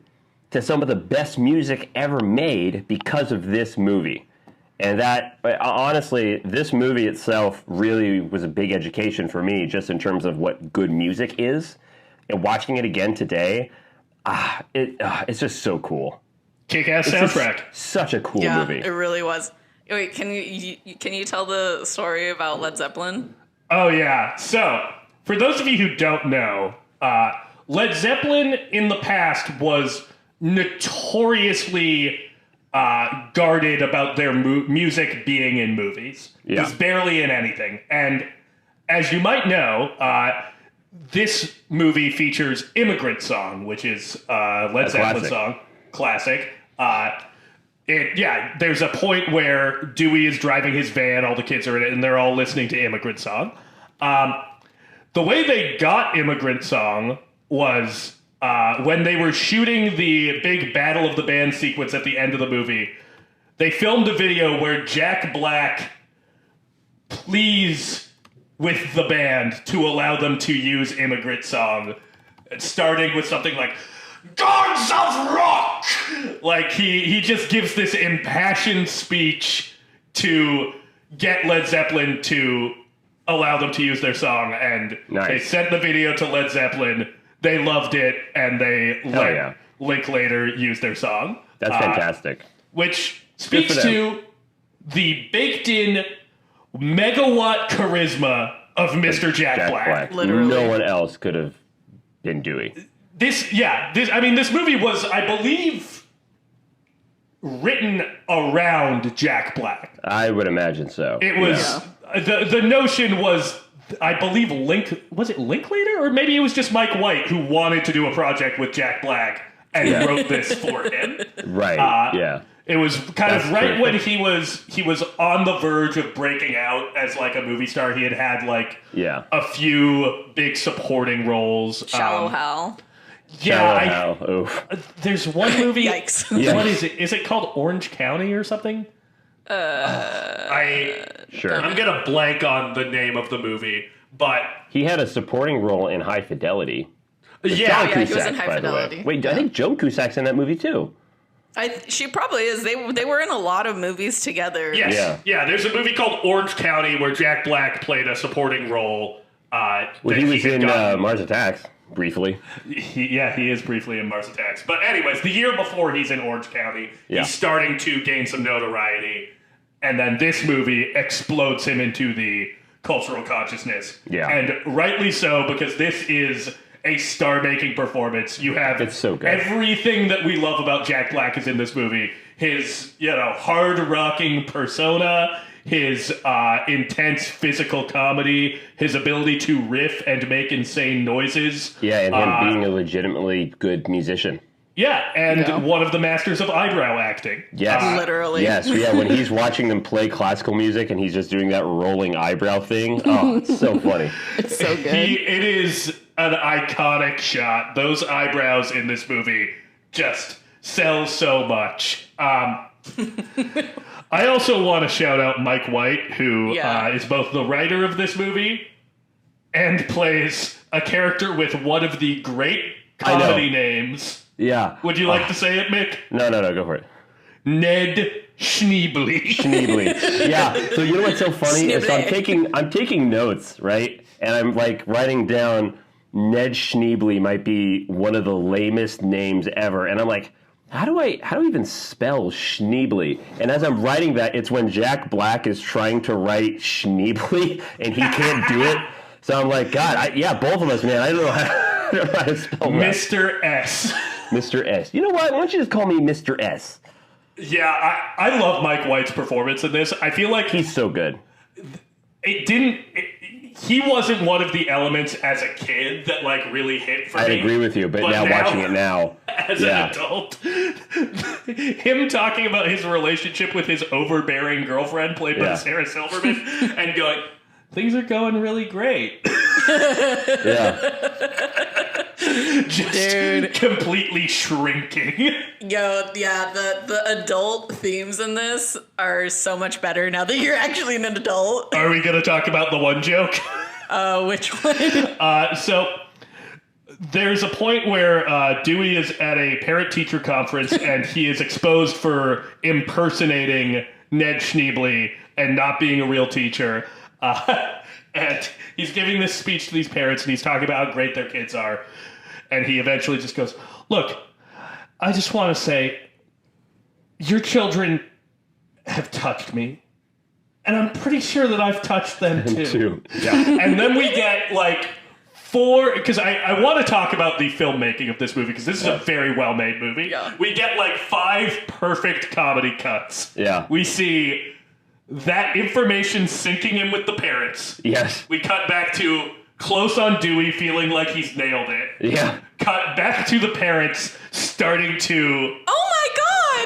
to some of the best music ever made because of this movie. And that, honestly, this movie itself really was a big education for me, just in terms of what good music is. And watching it again today, it's just so cool. Kick-ass soundtrack. Such a cool movie. Yeah, it really was. Wait, can you tell the story about Led Zeppelin? Oh, yeah. So, for those of you who don't know, Led Zeppelin in the past was notoriously guarded about their music being in movies. Yeah. He's barely in anything. And as you might know, this movie features Immigrant Song, which is Led Zeppelin song. Classic. There's a point where Dewey is driving his van, all the kids are in it, and they're all listening to Immigrant Song. The way they got Immigrant Song was when they were shooting the big Battle of the Band sequence at the end of the movie. They filmed a video where Jack Black pleads with the band to allow them to use Immigrant Song, starting with something like, Gods of Rock! Like, he just gives this impassioned speech to get Led Zeppelin to allow them to use their song, and they sent the video to Led Zeppelin, they loved it, and they let Linklater use their song. That's fantastic. Which speaks to the baked-in megawatt charisma of Mr. Jack Black. Literally. No one else could have been Dewey. This movie was, I believe, written around Jack Black. I would imagine so. It was, the notion was, I believe, was it Linklater? Or maybe it was just Mike White who wanted to do a project with Jack Black and wrote this for him. Right, It was kind of right when he was on the verge of breaking out as like a movie star. He had like a few big supporting roles. Shallow Hal. Yeah, there's one movie. Yikes. What is it? Is it called Orange County or something? I'm gonna blank on the name of the movie, but he had a supporting role in High Fidelity. He was in High Fidelity. Wait, I think Joan Cusack's in that movie too. She probably is. They were in a lot of movies together. Yes. Yeah. There's a movie called Orange County where Jack Black played a supporting role. He was in Mars Attacks briefly. He is briefly in Mars Attacks. But anyways, the year before he's in Orange County, he's starting to gain some notoriety, and then this movie explodes him into the cultural consciousness. Yeah, and rightly so, because this is a star-making performance. You have everything that we love about Jack Black is in this movie. His, hard-rocking persona, his intense physical comedy, his ability to riff and make insane noises. Yeah, and him being a legitimately good musician. Yeah, and one of the masters of eyebrow acting. Yes. Literally. Yes, when he's watching them play classical music and he's just doing that rolling eyebrow thing. Oh, it's so funny. It's so good. It is an iconic shot. Those eyebrows in this movie just sell so much. I also want to shout out Mike White, who is both the writer of this movie and plays a character with one of the great comedy names. Yeah. Would you like to say it, Mick? No, go for it. Ned Schneebly. Yeah. So you know what's so funny? So I'm taking notes, right? And I'm like writing down Ned Schneebly might be one of the lamest names ever. And I'm like, how do I even spell Schneebly? And as I'm writing that, it's when Jack Black is trying to write Schneebly and he can't do it. So I'm like, God, both of us, man. I don't know how to spell that. Mr. S. Mr. S. You know what? Why don't you just call me Mr. S? Yeah, I love Mike White's performance in this. I feel like he's so good. He wasn't one of the elements as a kid that like really hit for me. I agree with you, but now watching it now, as an adult, him talking about his relationship with his overbearing girlfriend, played by Sarah Silverman, and going, "Things are going really great." Just completely shrinking. The adult themes in this are so much better now that you're actually an adult. Are we going to talk about the one joke? Which one? So there's a point where Dewey is at a parent-teacher conference and he is exposed for impersonating Ned Schneebly and not being a real teacher. And he's giving this speech to these parents and he's talking about how great their kids are. And he eventually just goes, "Look, I just want to say, your children have touched me. And I'm pretty sure that I've touched them too." Yeah. And then we get like because I want to talk about the filmmaking of this movie, because this is a very well-made movie. Yeah. We get like 5 perfect comedy cuts. Yeah. We see that information sinking in with the parents. Yes. We cut back to close on Dewey feeling like he's nailed it. Yeah. Cut back to the parents starting to Oh my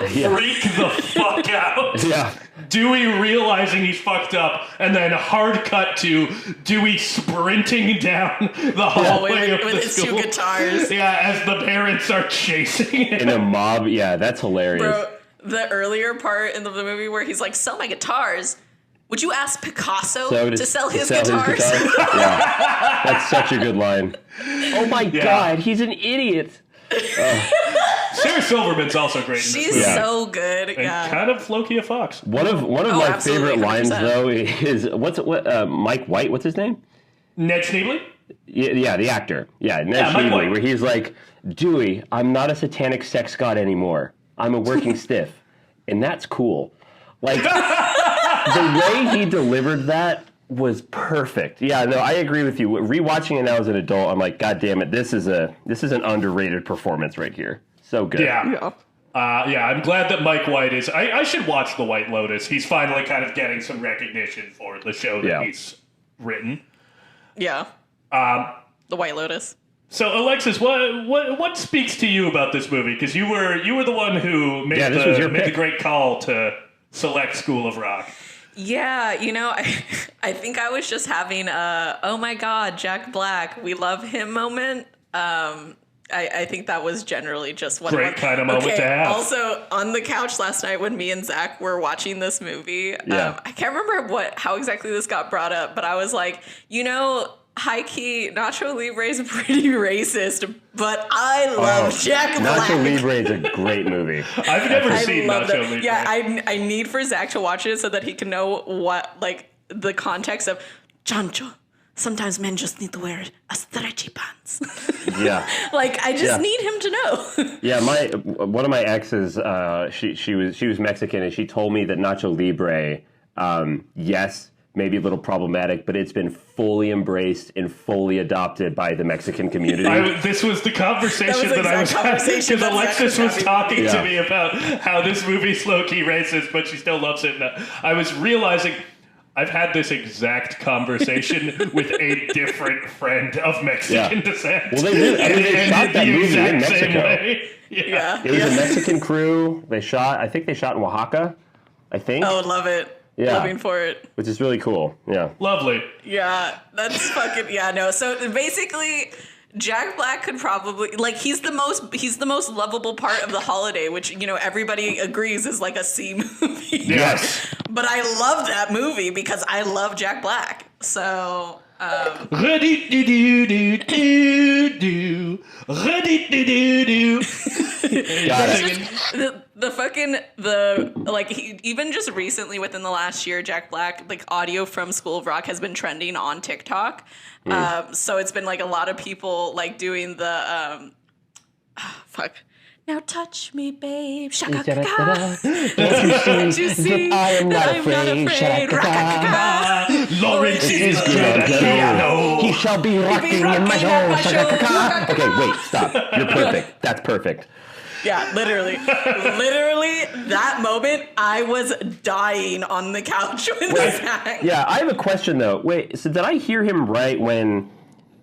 god! Yeah. freak the fuck out. Yeah. Dewey realizing he's fucked up, and then hard cut to Dewey sprinting down the hallway of with the his school. 2 guitars. Yeah, as the parents are chasing him. In a mob. Yeah, that's hilarious. Bro, the earlier part in the movie where he's like, sell my guitars. Would you ask Picasso to sell his guitars? Yeah. That's such a good line. Oh my God, he's an idiot. Sarah Silverman's also great in this She's movie. so good. And kind of Loki a Fox. One of my absolutely, favorite lines 100%. though is Mike White, what's his name? Ned Schneebly? Yeah, the actor. Yeah, Ned Mike Schneebly, White. where he's like, Dewey, I'm not a satanic sex god anymore. I'm a working stiff. And that's cool. Like, the way he delivered that was perfect. Yeah, no, I agree with you. Rewatching it now as an adult, I'm like, God damn it, this is an underrated performance right here. So good. Yeah. I'm glad that Mike White is... I should watch The White Lotus. He's finally kind of getting some recognition for the show that he's written. Yeah. The White Lotus. So, Alexis, what speaks to you about this movie? Because you were the one who made the great call to select School of Rock. Yeah, I think I was just having a, oh my God, Jack Black, we love him moment. I think that was generally just what great kind of moment to have. Also, on the couch last night when me and Zach were watching this movie, I can't remember how exactly this got brought up, but I was like, high-key, Nacho Libre is pretty racist, but I love Jack Black. Nacho Libre is a great movie. I've never seen Nacho Libre. Yeah, I need for Zach to watch it so that he can know what, the context of Chancho. Sometimes men just need to wear a stretchy pants. Yeah. I just need him to know. Yeah, one of my exes, she was Mexican, and she told me that Nacho Libre, yes, maybe a little problematic, but it's been fully embraced and fully adopted by the Mexican community. This was the conversation that I was having, because Alexis was talking to me about how this movie's low-key racist, but she still loves it. And I was realizing I've had this exact conversation with a different friend of Mexican descent. Well, they shot that movie in Mexico. Yeah. It was a Mexican crew. I think they shot in Oaxaca, I think. Oh, love it. Yeah. Loving for it. Which is really cool. Yeah. Lovely. Yeah, that's fucking no. So basically, Jack Black could probably he's the most lovable part of the holiday, which everybody agrees is like a C movie. Yes. But I love that movie because I love Jack Black. So even just recently within the last year, Jack Black audio from School of Rock has been trending on TikTok. So it's been a lot of people doing the now touch me, babe. Shaka-ka-ka. Don't you see that I am not afraid? Shaka-ka-ka. Lawrence is good at piano. He shall be rocking in my home. Shaka-ka-ka. Okay, wait, stop. You're perfect. That's perfect. Yeah, literally, that moment, I was dying on the couch when this happened. Yeah, I have a question though. Wait, so did I hear him right when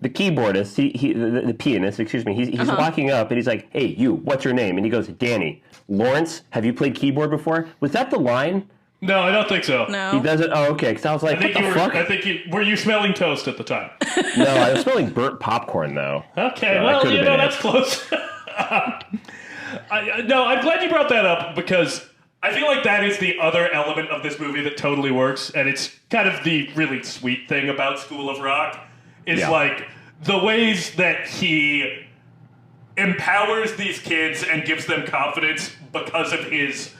the keyboardist, the pianist, excuse me, he's walking up and he's like, "Hey, you, what's your name?" And he goes, "Danny." "Lawrence, have you played keyboard before?" Was that the line? No, I don't think so. No. He doesn't. Oh, okay. Because I was like, "What the fuck?" I think were you smelling toast at the time? No, I was smelling burnt popcorn though. Okay, So that's close. I'm glad you brought that up because I feel like that is the other element of this movie that totally works, and it's kind of the really sweet thing about School of Rock is the ways that he empowers these kids and gives them confidence because of his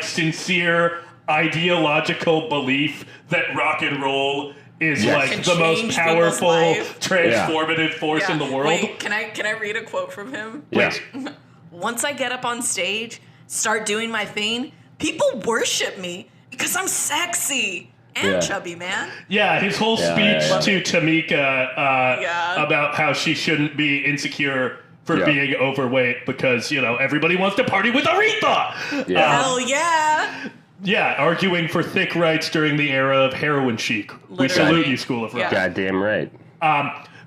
sincere ideological belief that rock and roll is the most powerful, transformative force in the world. Wait, can I read a quote from him? Yeah. "Once I get up on stage, start doing my thing, people worship me because I'm sexy and chubby man. Yeah, his whole speech to Tamika about how she shouldn't be insecure for being overweight because, everybody wants to party with Aretha. Yeah. Hell yeah. Yeah, arguing for thick rights during the era of heroin chic. Literally. We salute you, School of Rock. Goddamn right.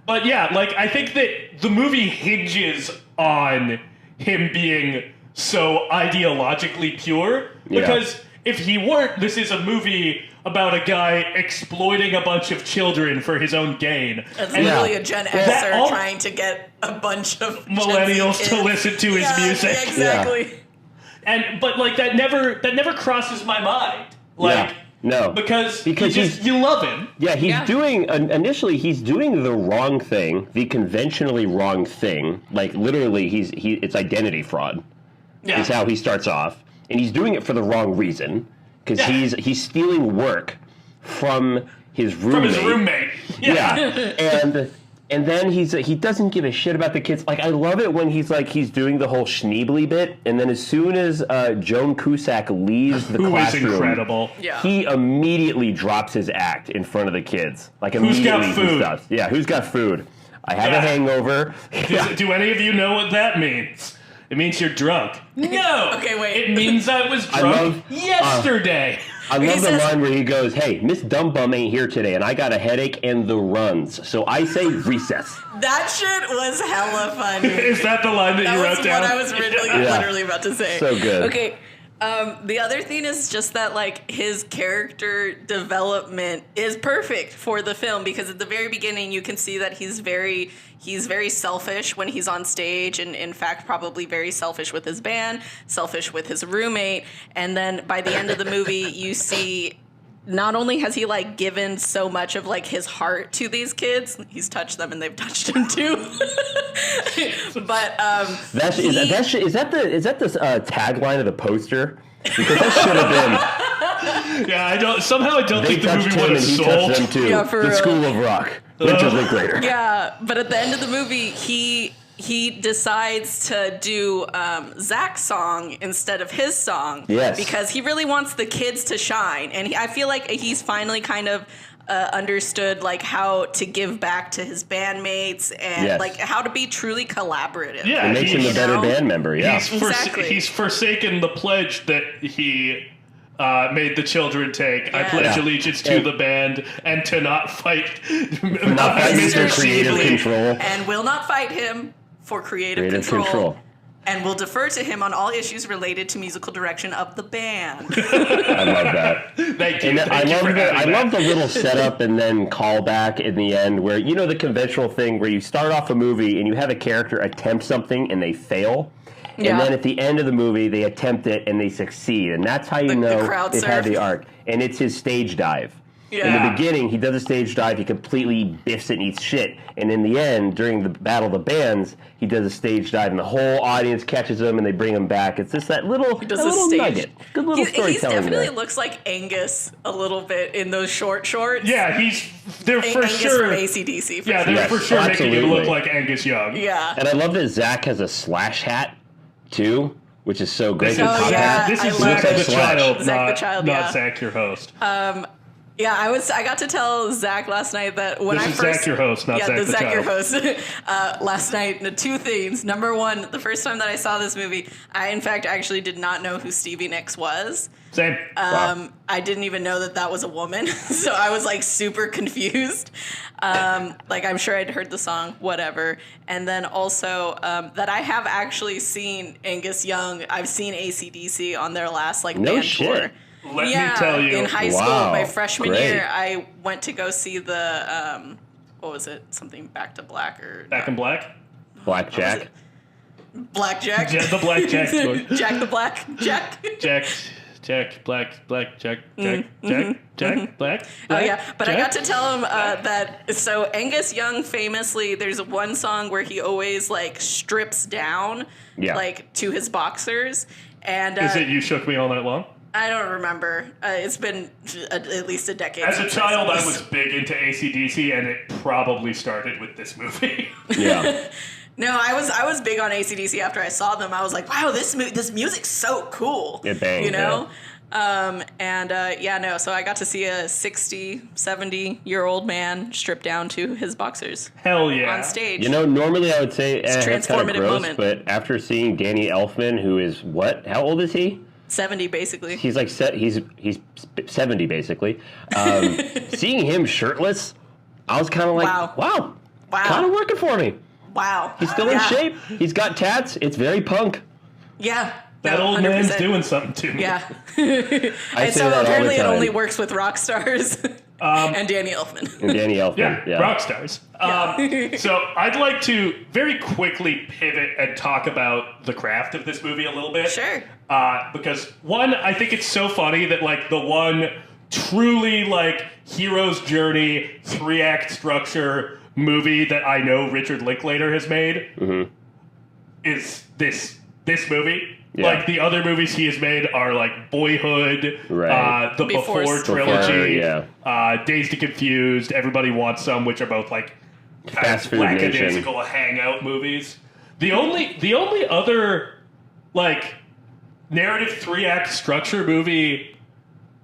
But yeah, I think that the movie hinges on him being so ideologically pure. Because if he weren't, this is a movie about a guy exploiting a bunch of children for his own gain. It's literally a Gen Xer trying to get a bunch of millennials to listen to his music. Yeah, exactly. But that never crosses my mind. No, because you love him. Yeah, he's doing initially he's doing the wrong thing, the conventionally wrong thing. Like literally, it's identity fraud. Yeah, is how he starts off, and he's doing it for the wrong reason because he's stealing work from his roommate. Yeah, and then he doesn't give a shit about the kids. Like I love it when he's doing the whole Schneebly bit, and then as soon as Joan Cusack leaves the classroom, is incredible. He immediately drops his act in front of the kids. Like immediately, who's got food? Who's got food? I have a hangover. Do any of you know what that means? It means you're drunk. No. Okay, wait. It means I was drunk yesterday. I love the line where he goes, "Hey, Miss Dumbum ain't here today, and I got a headache and the runs, so I say recess." That shit was hella funny. Is that the line that you wrote down? That was what I was literally about to say. So good. Okay. The other thing is just that his character development is perfect for the film because at the very beginning you can see that he's very selfish when he's on stage and in fact probably very selfish with his band, selfish with his roommate, and then by the end of the movie you see not only has he given so much of his heart to these kids, he's touched them and they've touched him too. But is that the tagline of the poster? Because that should have been. Yeah, I don't think the movie would have sold. Them too. Yeah, for the real. School of Rock. Linklater. Yeah, but at the end of the movie, he decides to do Zach's song instead of his song. Yes. Because he really wants the kids to shine. And I feel like he's finally kind of understood how to give back to his bandmates and how to be truly collaborative. Yeah, it makes him a better band member. Yeah, he's forsaken the pledge that he made the children take. I pledge allegiance to the band and to not fight Mr. Creative Control, and will not fight him for creative control. And will defer to him on all issues related to musical direction of the band. I love that. Thank you. I love the little setup and then callback in the end where, the conventional thing where you start off a movie and you have a character attempt something and they fail. Yeah. And then at the end of the movie, they attempt it and they succeed. And that's how you know it had the arc. And it's his stage dive. Yeah. In the beginning, he does a stage dive, he completely biffs it and eats shit. And in the end, during the Battle of the Bands, he does a stage dive and the whole audience catches him and they bring him back. It's just that little nugget. Good little storytelling. He definitely looks like Angus a little bit in those shorts. Yeah, they're for Angus sure. from AC/DC. They're for sure making him look like Angus Young. Yeah. And I love that Zach has a Slash hat, too, which is so great. This is Zach the Child, not Zach your host. Yeah, I got to tell Zach last night that when this is Zach your host, not Zach the Zach Child. your host. Last night, two things. Number one, the first time that I saw this movie, I in fact actually did not know who Stevie Nicks was. Same. Wow. I didn't even know that was a woman, so I was super confused. I'm sure I'd heard the song, whatever. And then also that I have actually seen Angus Young. I've seen AC/DC on their last band tour. Let me tell you. In high school, my freshman year, I went to go see the, what was it? Something Back to Black or... Back in Black? Blackjack. Blackjack. Yeah, the Blackjack story. Jack the Black. Jack. Jack, Black, Jack, Black. Oh, yeah. But Jack? I got to tell him that, so Angus Young famously, there's one song where he always, strips down, to his boxers. And is it You Shook Me All Night Long? I don't remember. It's been at least a decade. As a child, I was big into AC/DC, and it probably started with this movie. Yeah. No, I was big on AC/DC after I saw them. I was like, wow, this music's so cool. It bangs, So I got to see a 60, 70-year-old man stripped down to his boxers. Hell yeah. On stage. You know, normally I would say It's a that's kind of transformative gross, moment. but after seeing Danny Elfman, who is what? How old is he? 70, basically. He's like he's 70 basically. Seeing him shirtless, I was kind of like, wow, kind of working for me. Wow. He's still in shape. He's got tats. It's very punk. Yeah. That old 100%. man's doing something to me. Yeah. I say that all apparently the it time. only works with rock stars and Danny Elfman. And Danny Elfman. Yeah, rock stars. So I'd like to very quickly pivot and talk about the craft of this movie a little bit. Sure. Because one, I think it's so funny that like the one truly like hero's journey 3-act structure movie that I know Richard Linklater has made is this movie. Yeah. Like the other movies he has made are like Boyhood, Right. the Before trilogy, yeah. Dazed and Confused, Everybody Wants Some, which are both like Fast Food Nation. lackadaisical hangout movies. The only other like narrative 3-act structure movie,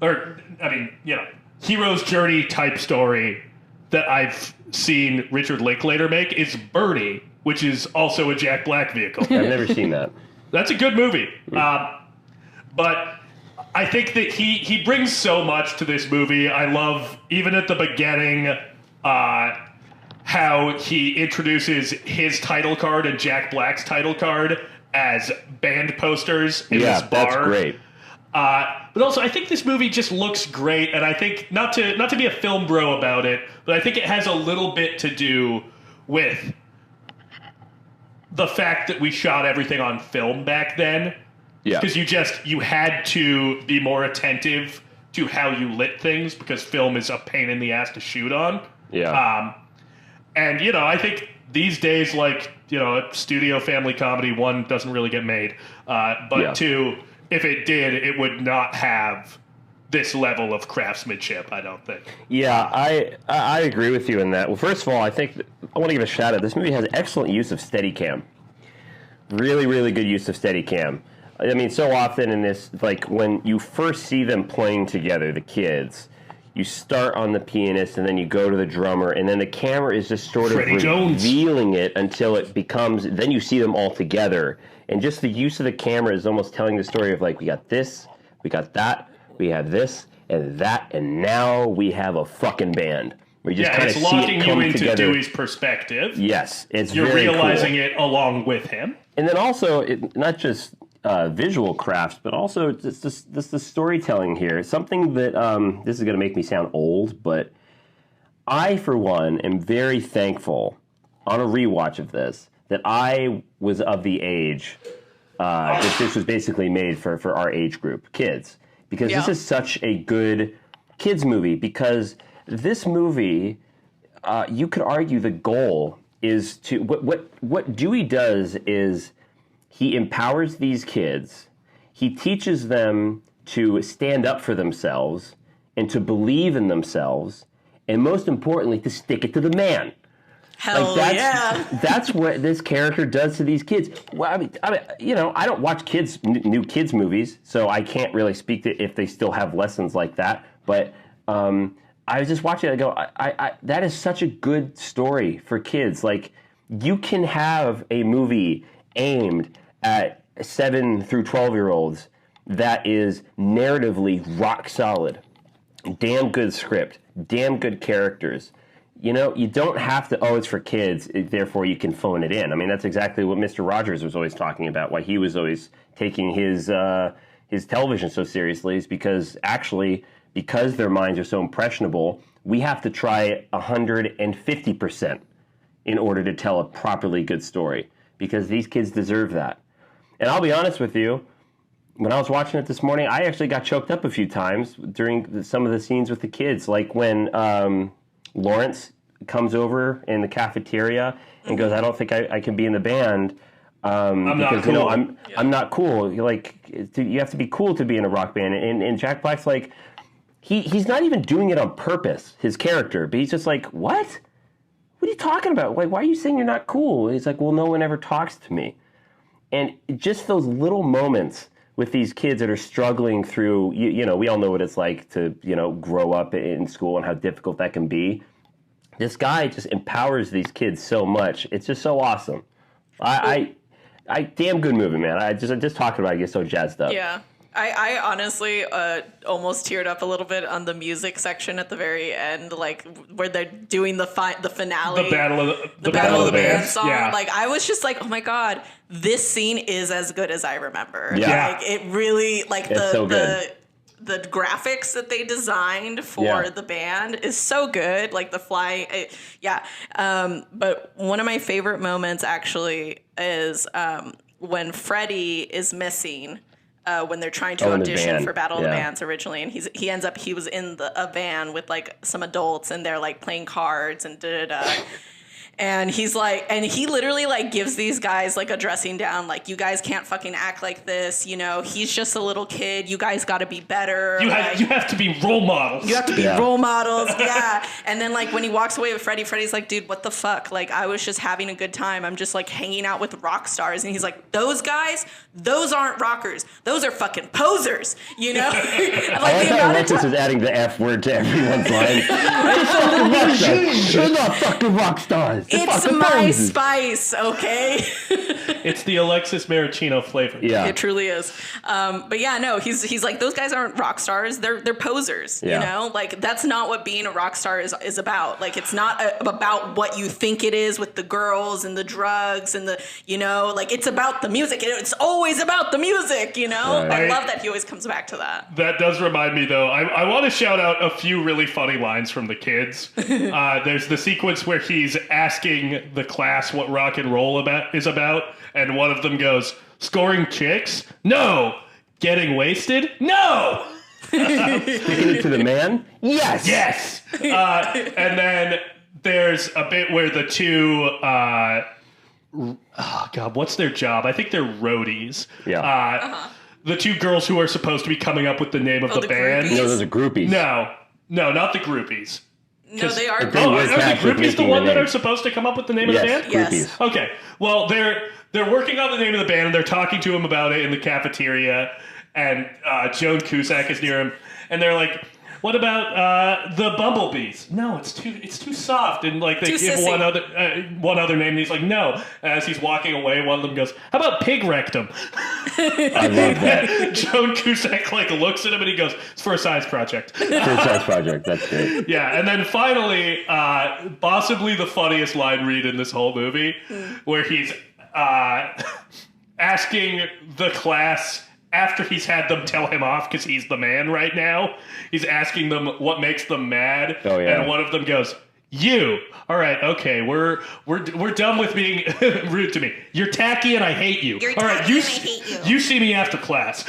or I mean, you know, hero's journey type story that I've seen Richard Linklater make is Birdie, which is also a Jack Black vehicle. I've never seen that. That's a good movie. But I think that he brings so much to this movie. I love, even at the beginning, how he introduces his title card and Jack Black's title card as band posters in this bar. That's great. But also, I think this movie just looks great, and I think not to be a film bro about it, but I think it has a little bit to do with the fact that we shot everything on film back then. Yeah. Because you had to be more attentive to how you lit things, because film is a pain in the ass to shoot on. Yeah. And, you know, I think these days, like, you know, a studio family comedy, one, doesn't really get made. But two, if it did, it would not have this level of craftsmanship, I don't think. Yeah, I agree with you in that. Well, first of all, I think I want to give a shout out. This movie has excellent use of Steadicam. Really, really good use of Steadicam. I mean, so often in this, like, when you first see them playing together, the kids, you start on the pianist, and then you go to the drummer, and then the camera is just sort of revealing it until it becomes, then you see them all together. And just the use of the camera is almost telling the story of, like, we got this, we got that, we have this, and that, and now we have a fucking band. We just kind of see it come together. It's locking you into Dewey's perspective. Yes, it's You're very realizing cool. it along with him. And then also, not just visual crafts, but also just the storytelling here. Something that, this is going to make me sound old, but I, for one, am very thankful on a rewatch of this that I was of the age that this was basically made for our age group, kids. Because this is such a good kids movie, because this movie, you could argue the goal is to, what Dewey does is he empowers these kids, he teaches them to stand up for themselves and to believe in themselves, and most importantly, to stick it to the man. Hell That's what this character does to these kids. Well, I mean, you know, I don't watch new kids movies, so I can't really speak to if they still have lessons like that. But I was just watching it. I go, I that is such a good story for kids. Like, you can have a movie aimed at 7 through 12-year-olds that is narratively rock solid, damn good script, damn good characters. You know, you don't have to, it's for kids, therefore you can phone it in. I mean, that's exactly what Mr. Rogers was always talking about, why he was always taking his television so seriously, is because their minds are so impressionable, we have to try 150% in order to tell a properly good story, because these kids deserve that. And I'll be honest with you, when I was watching it this morning, I actually got choked up a few times during some of the scenes with the kids, like when Lawrence comes over in the cafeteria and goes, I don't think I can be in the band I'm because, not cool. you know, I'm not cool. You're like, you have to be cool to be in a rock band. And Jack Black's like, he's not even doing it on purpose, his character, but he's just like, what? What are you talking about? Like, why are you saying you're not cool? And he's like, well, no one ever talks to me. And just those little moments with these kids that are struggling through, you know, we all know what it's like to, you know, grow up in school and how difficult that can be. This guy just empowers these kids so much. It's just so awesome. I damn good movie, man. I just talking about it, I get so jazzed up. Yeah. I honestly almost teared up a little bit on the music section at the very end, like where they're doing the finale, The Battle of the Band song. Yeah. Like I was just like, oh my god, this scene is as good as I remember. Yeah. Like it really, like It's so good. the graphics that they designed for the band is so good. Like the flying, but one of my favorite moments actually is when Freddie is missing. When they're trying to audition for Battle of the Bands originally, and he was in a van with like some adults, and they're like playing cards and and he's like, and he literally like gives these guys like a dressing down, like, you guys can't fucking act like this, you know, he's just a little kid, you guys got to be better. You have to be role models. You have to be role models, yeah. And then like when he walks away with Freddie's like, dude, what the fuck? Like I was just having a good time. I'm just like hanging out with rock stars. And he's like, those guys, those aren't rockers. Those are fucking posers, you know? Like I like how Alexis is adding the F word to everyone's line. They're not fucking rock stars. It's my spice, okay? It's the Alexis Maraschino flavor. Yeah. It truly is. But yeah, no, he's like, those guys aren't rock stars. They're posers, you know? Like, that's not what being a rock star is about. Like, it's not about what you think it is with the girls and the drugs and the, you know? Like, it's about the music. It's always about the music, you know? Right. I love that he always comes back to that. That does remind me, though. I want to shout out a few really funny lines from the kids. There's the sequence where he's asking the class what rock and roll is about, and one of them goes, scoring chicks? No! Getting wasted? No! Sticking it to the man? Yes! Yes! And then there's a bit where the two... oh, God, what's their job? I think they're roadies. Yeah. The two girls who are supposed to be coming up with the name of the band. groupies? No, those are groupies. No, not the groupies. No, they are. They Oh, work are the back with groupies the making one the that name. are supposed to come up with the name of the band? Yes. Groupies. Okay. Well, they're working on the name of the band, and they're talking to him about it in the cafeteria, and Joan Cusack is near him, and they're like, "What about the Bumblebees?" No, it's too soft, and like they Too give sissy. one other name, and he's like, "No." As he's walking away, one of them goes, "How about Pig Rectum?" I love that. Joan Cusack like looks at him, and he goes, "It's for a science project." For a science project. That's great. Yeah, and then finally, possibly the funniest line read in this whole movie, where he's asking the class after he's had them tell him off because he's the man right now. He's asking them what makes them mad, Oh, yeah. and one of them goes, "You. All right, okay, we're done with being rude to me. You're tacky and I hate you. You're all right, tacky and I hate you." You see me after class."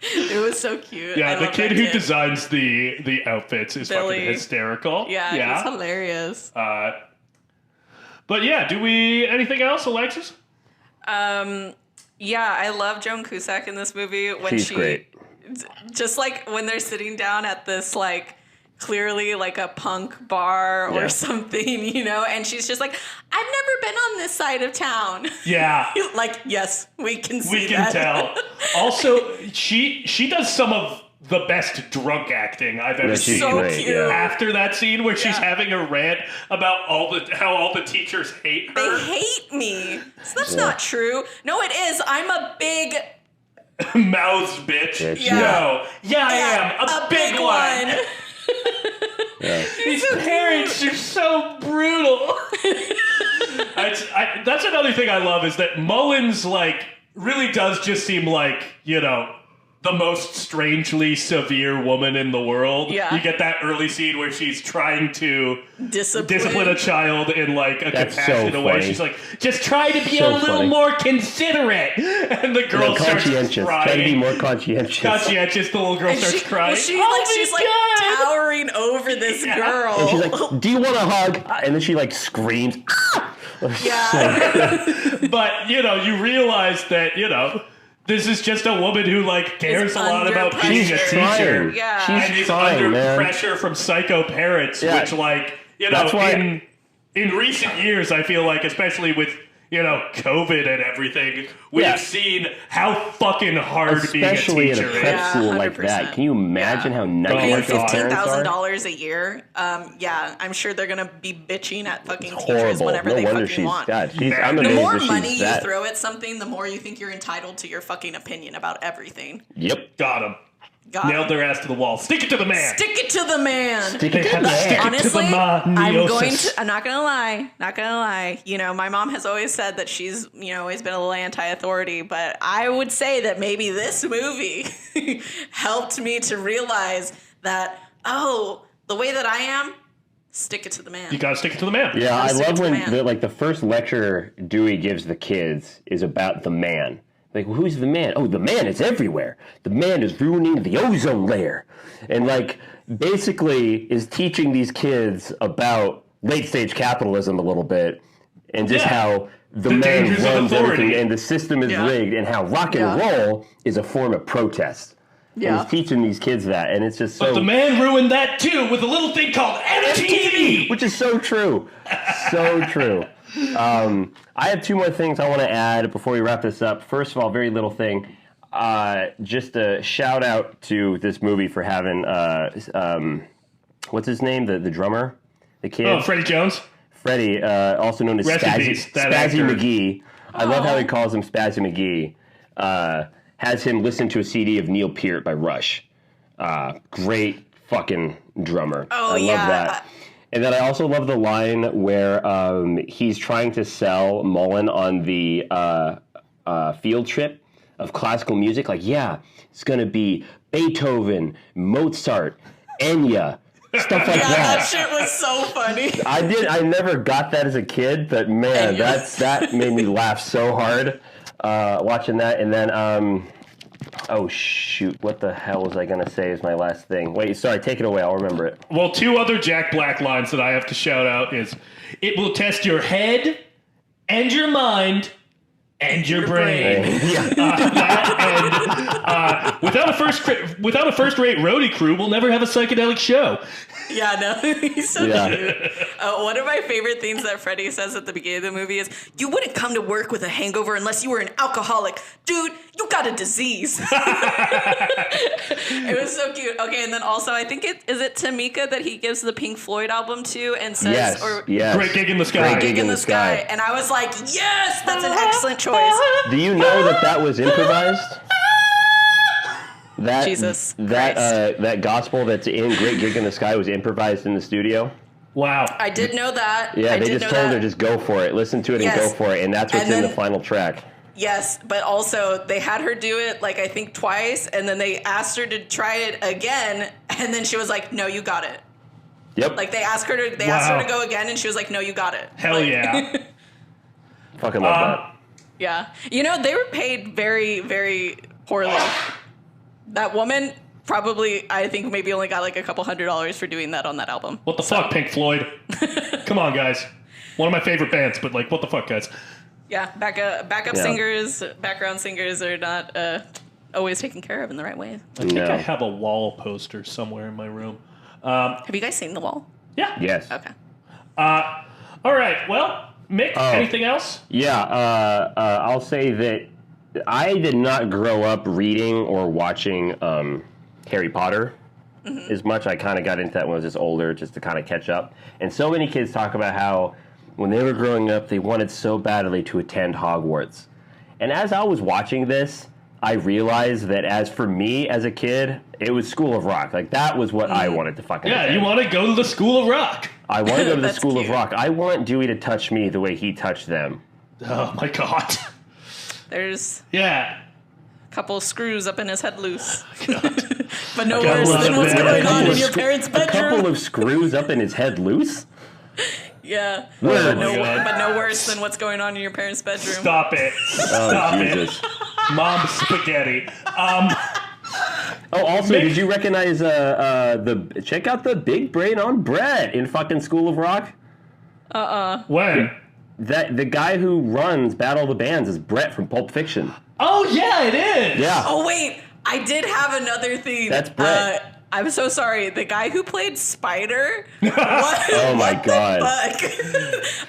It was so cute. Yeah, I the love kid that who designs the outfits is Billy. fucking hysterical. Yeah, it's hilarious. But yeah, anything else, Alexis? Yeah, I love Joan Cusack in this movie when She's great. Just like when they're sitting down at this like clearly like a punk bar or something, you know, and she's just like, "I've never been on this side of town." Yeah. Like, yes, we can see We can that. tell. Also, she does some of the best drunk acting I've ever She's seen. So great, cute. yeah. After that scene where she's having a rant about how all the teachers hate her. They hate me. So that's not true. No, it is. I'm a big Mouths, bitch. Bitch. No. Yeah, I am. A big one. Yeah. These parents are so brutal. That's another thing I love is that Mullins like really does just seem like, you know, the most strangely severe woman in the world. Yeah. You get that early scene where she's trying to discipline a child in like a That's compassionate so way. funny. She's like, just try to be So a little funny. more considerate. And the girl starts Conscientious. crying. Try to be more conscientious. Conscientious, the little girl And starts crying. she's Oh my God! towering over this girl. And she's like, "Do you want a hug?" And then she like screams. "Ah!" Yeah. But, you know, you realize that, you know, this is just a woman who, like, cares a lot under about being a pressure. teacher. Yeah. And She's is trying, under man. pressure from psycho parents, Yeah. which, like, you know, That's why- in recent years, I feel like, especially with COVID and everything, we have seen how fucking hard especially being a teacher at a prep school like that. Can you imagine how nightmare $15,000 a year? I'm sure they're gonna be bitching at fucking teachers whenever they fucking want. The more money you throw at something, the more you think you're entitled to your fucking opinion about everything. Yep, got him. Nailed their ass to the wall. Stick it to the man. Stick it to the man. Stick it to the man. Honestly, I'm not gonna lie. My mom has always said that she's, always been a little anti-authority, but I would say that maybe this movie helped me to realize that, the way that I am, stick it to the man. You gotta stick it to the man. Yeah, I love when the first lecture Dewey gives the kids is about the man. Like, well, who's the man? Oh, the man is everywhere. The man is ruining the ozone layer. And, basically is teaching these kids about late-stage capitalism a little bit and just how the man runs everything and the system is rigged and how rock and roll is a form of protest. Yeah. And he's teaching these kids that, and it's just so... But the man ruined that, too, with a little thing called MTV! Which is so true. So true. I have two more things I want to add before we wrap this up. First of all, very little thing. Just a shout out to this movie for having what's his name? The drummer, the kid. Oh, Freddie Jones. Freddie, also known as Spazzy McGee. I love how he calls him Spazzy McGee. Has him listen to a CD of Neil Peart by Rush. Great fucking drummer. I love that. And then I also love the line where he's trying to sell Mullen on the field trip of classical music. It's going to be Beethoven, Mozart, Enya, stuff like that. That shit was so funny. I never got that as a kid, but man, that made me laugh so hard watching that. And then, oh shoot, what the hell was I going to say is my last thing? Wait, sorry, take it away, I'll remember it. Well, two other Jack Black lines that I have to shout out is, it will test your head and your mind and your brain. Without a first-rate roadie crew, we'll never have a psychedelic show. Yeah, no, he's so cute. One of my favorite things that Freddie says at the beginning of the movie is, "You wouldn't come to work with a hangover unless you were an alcoholic. Dude, you got a disease." It was so cute. Okay, and then also, I think is it Tamika that he gives the Pink Floyd album to and says, yes. Great Gig in the Sky. Great Gig in the Sky. And I was like, yes, that's an excellent choice. Do you know that was improvised? That gospel that's in Great Gig in the Sky was improvised in the studio. Wow. I did know that. Yeah, they just told her, just go for it. Listen to it and go for it. And that's what's in the final track. Yes, but also they had her do it, I think twice, and then they asked her to try it again, and then she was like, no, you got it. Yep. They asked her to go again, and she was like, no, you got it. Hell yeah. Fucking love that. Yeah. They were paid very, very poorly. That woman probably, I think, maybe only got a couple $100 for doing that on that album. What the fuck, Pink Floyd? Come on, guys. One of my favorite bands, but what the fuck, guys? Yeah, backup singers, background singers are not always taken care of in the right way. I think I have a wall poster somewhere in my room. Have you guys seen The Wall? Yeah. Yes. Okay. All right. Well, Mick, anything else? Yeah. I'll say that I did not grow up reading or watching Harry Potter as much. I kind of got into that when I was just older, just to kind of catch up. And so many kids talk about how when they were growing up, they wanted so badly to attend Hogwarts. And as I was watching this, I realized that as for me as a kid, it was School of Rock. that was what I wanted to fucking attend. You want to go to the School of Rock. I want to go to the School of Rock. I want Dewey to touch me the way he touched them. Oh, my God. There's a couple of screws up in his head loose. But no worse than what's going on in your parents' bedroom. A couple of screws up in his head loose? Yeah. But no worse than what's going on in your parents' bedroom. Stop it. Stop it. Mom spaghetti. Also, did you recognize check out the big brain on Brett in fucking School of Rock? When? The guy who runs Battle of the Bands is Brett from Pulp Fiction. Oh, yeah, it is. Yeah. Oh, wait. I did have another thing. That's Brett. I'm so sorry. The guy who played Spider. What? Oh my God.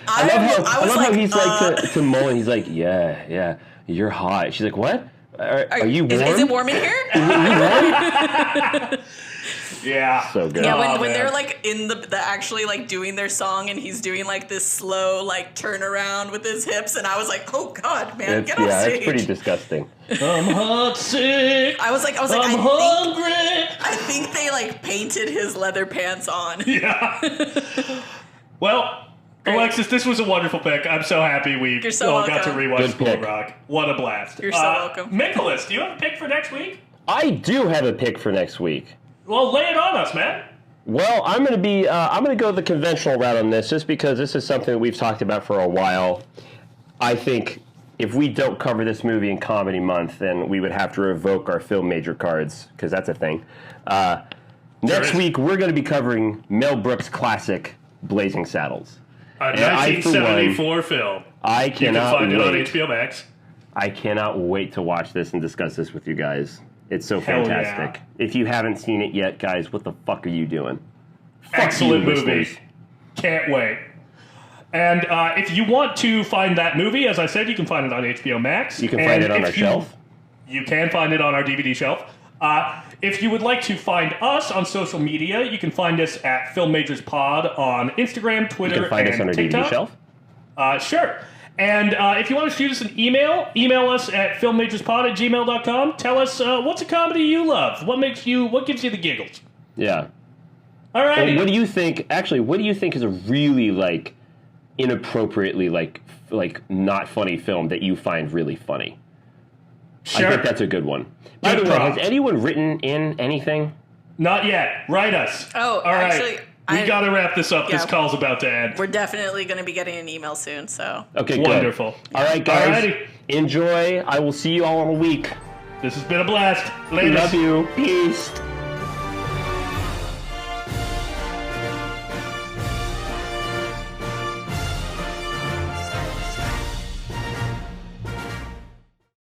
I love how he's like to Mullen. He's like, yeah, you're hot. She's like, what? Are you warm? Is it warm in here? Yeah. So good. Yeah, when they're like in the actually like doing their song and he's doing like this slow like turnaround with his hips and I was like, oh God, man, get off stage. It's pretty disgusting. I'm hot sick. I was like, I'm hungry. I think they like painted his leather pants on. Yeah. Well, great. Alexis, this was a wonderful pick. I'm so happy we all got to rewatch School Rock. What a blast. You're so welcome. Nicholas, do you have a pick for next week? I do have a pick for next week. Well, lay it on us, man. Well, I'm going to go the conventional route on this just because this is something that we've talked about for a while. I think if we don't cover this movie in Comedy Month, then we would have to revoke our film major cards because that's a thing. Next week, we're going to be covering Mel Brooks' classic Blazing Saddles. A 1974 film. You can find it on HBO Max. I cannot wait to watch this and discuss this with you guys. It's so fantastic. Yeah. If you haven't seen it yet, guys, what the fuck are you doing? Excellent movie. Can't wait. And if you want to find that movie, as I said, you can find it on HBO Max. You can find it on our shelf. You can find it on our DVD shelf. If you would like to find us on social media, you can find us at Film Majors Pod on Instagram, Twitter, and TikTok. You can find us on our DVD shelf? Sure. And if you want to shoot us an email us at filmmajorspod@gmail.com. Tell us what's a comedy you love. What gives you the giggles? Yeah. All right. What do you think? Actually, what do you think is a really like inappropriately like not funny film that you find really funny? Sure. I think that's a good one. By the way, has anyone written in anything? Not yet. Write us. Oh, all right. actually. We got to wrap this up. Yeah, this call's about to end. We're definitely going to be getting an email soon, so. Okay, good. Wonderful. All right, guys. Alrighty. Enjoy. I will see you all in a week. This has been a blast. Later. Love you. Peace.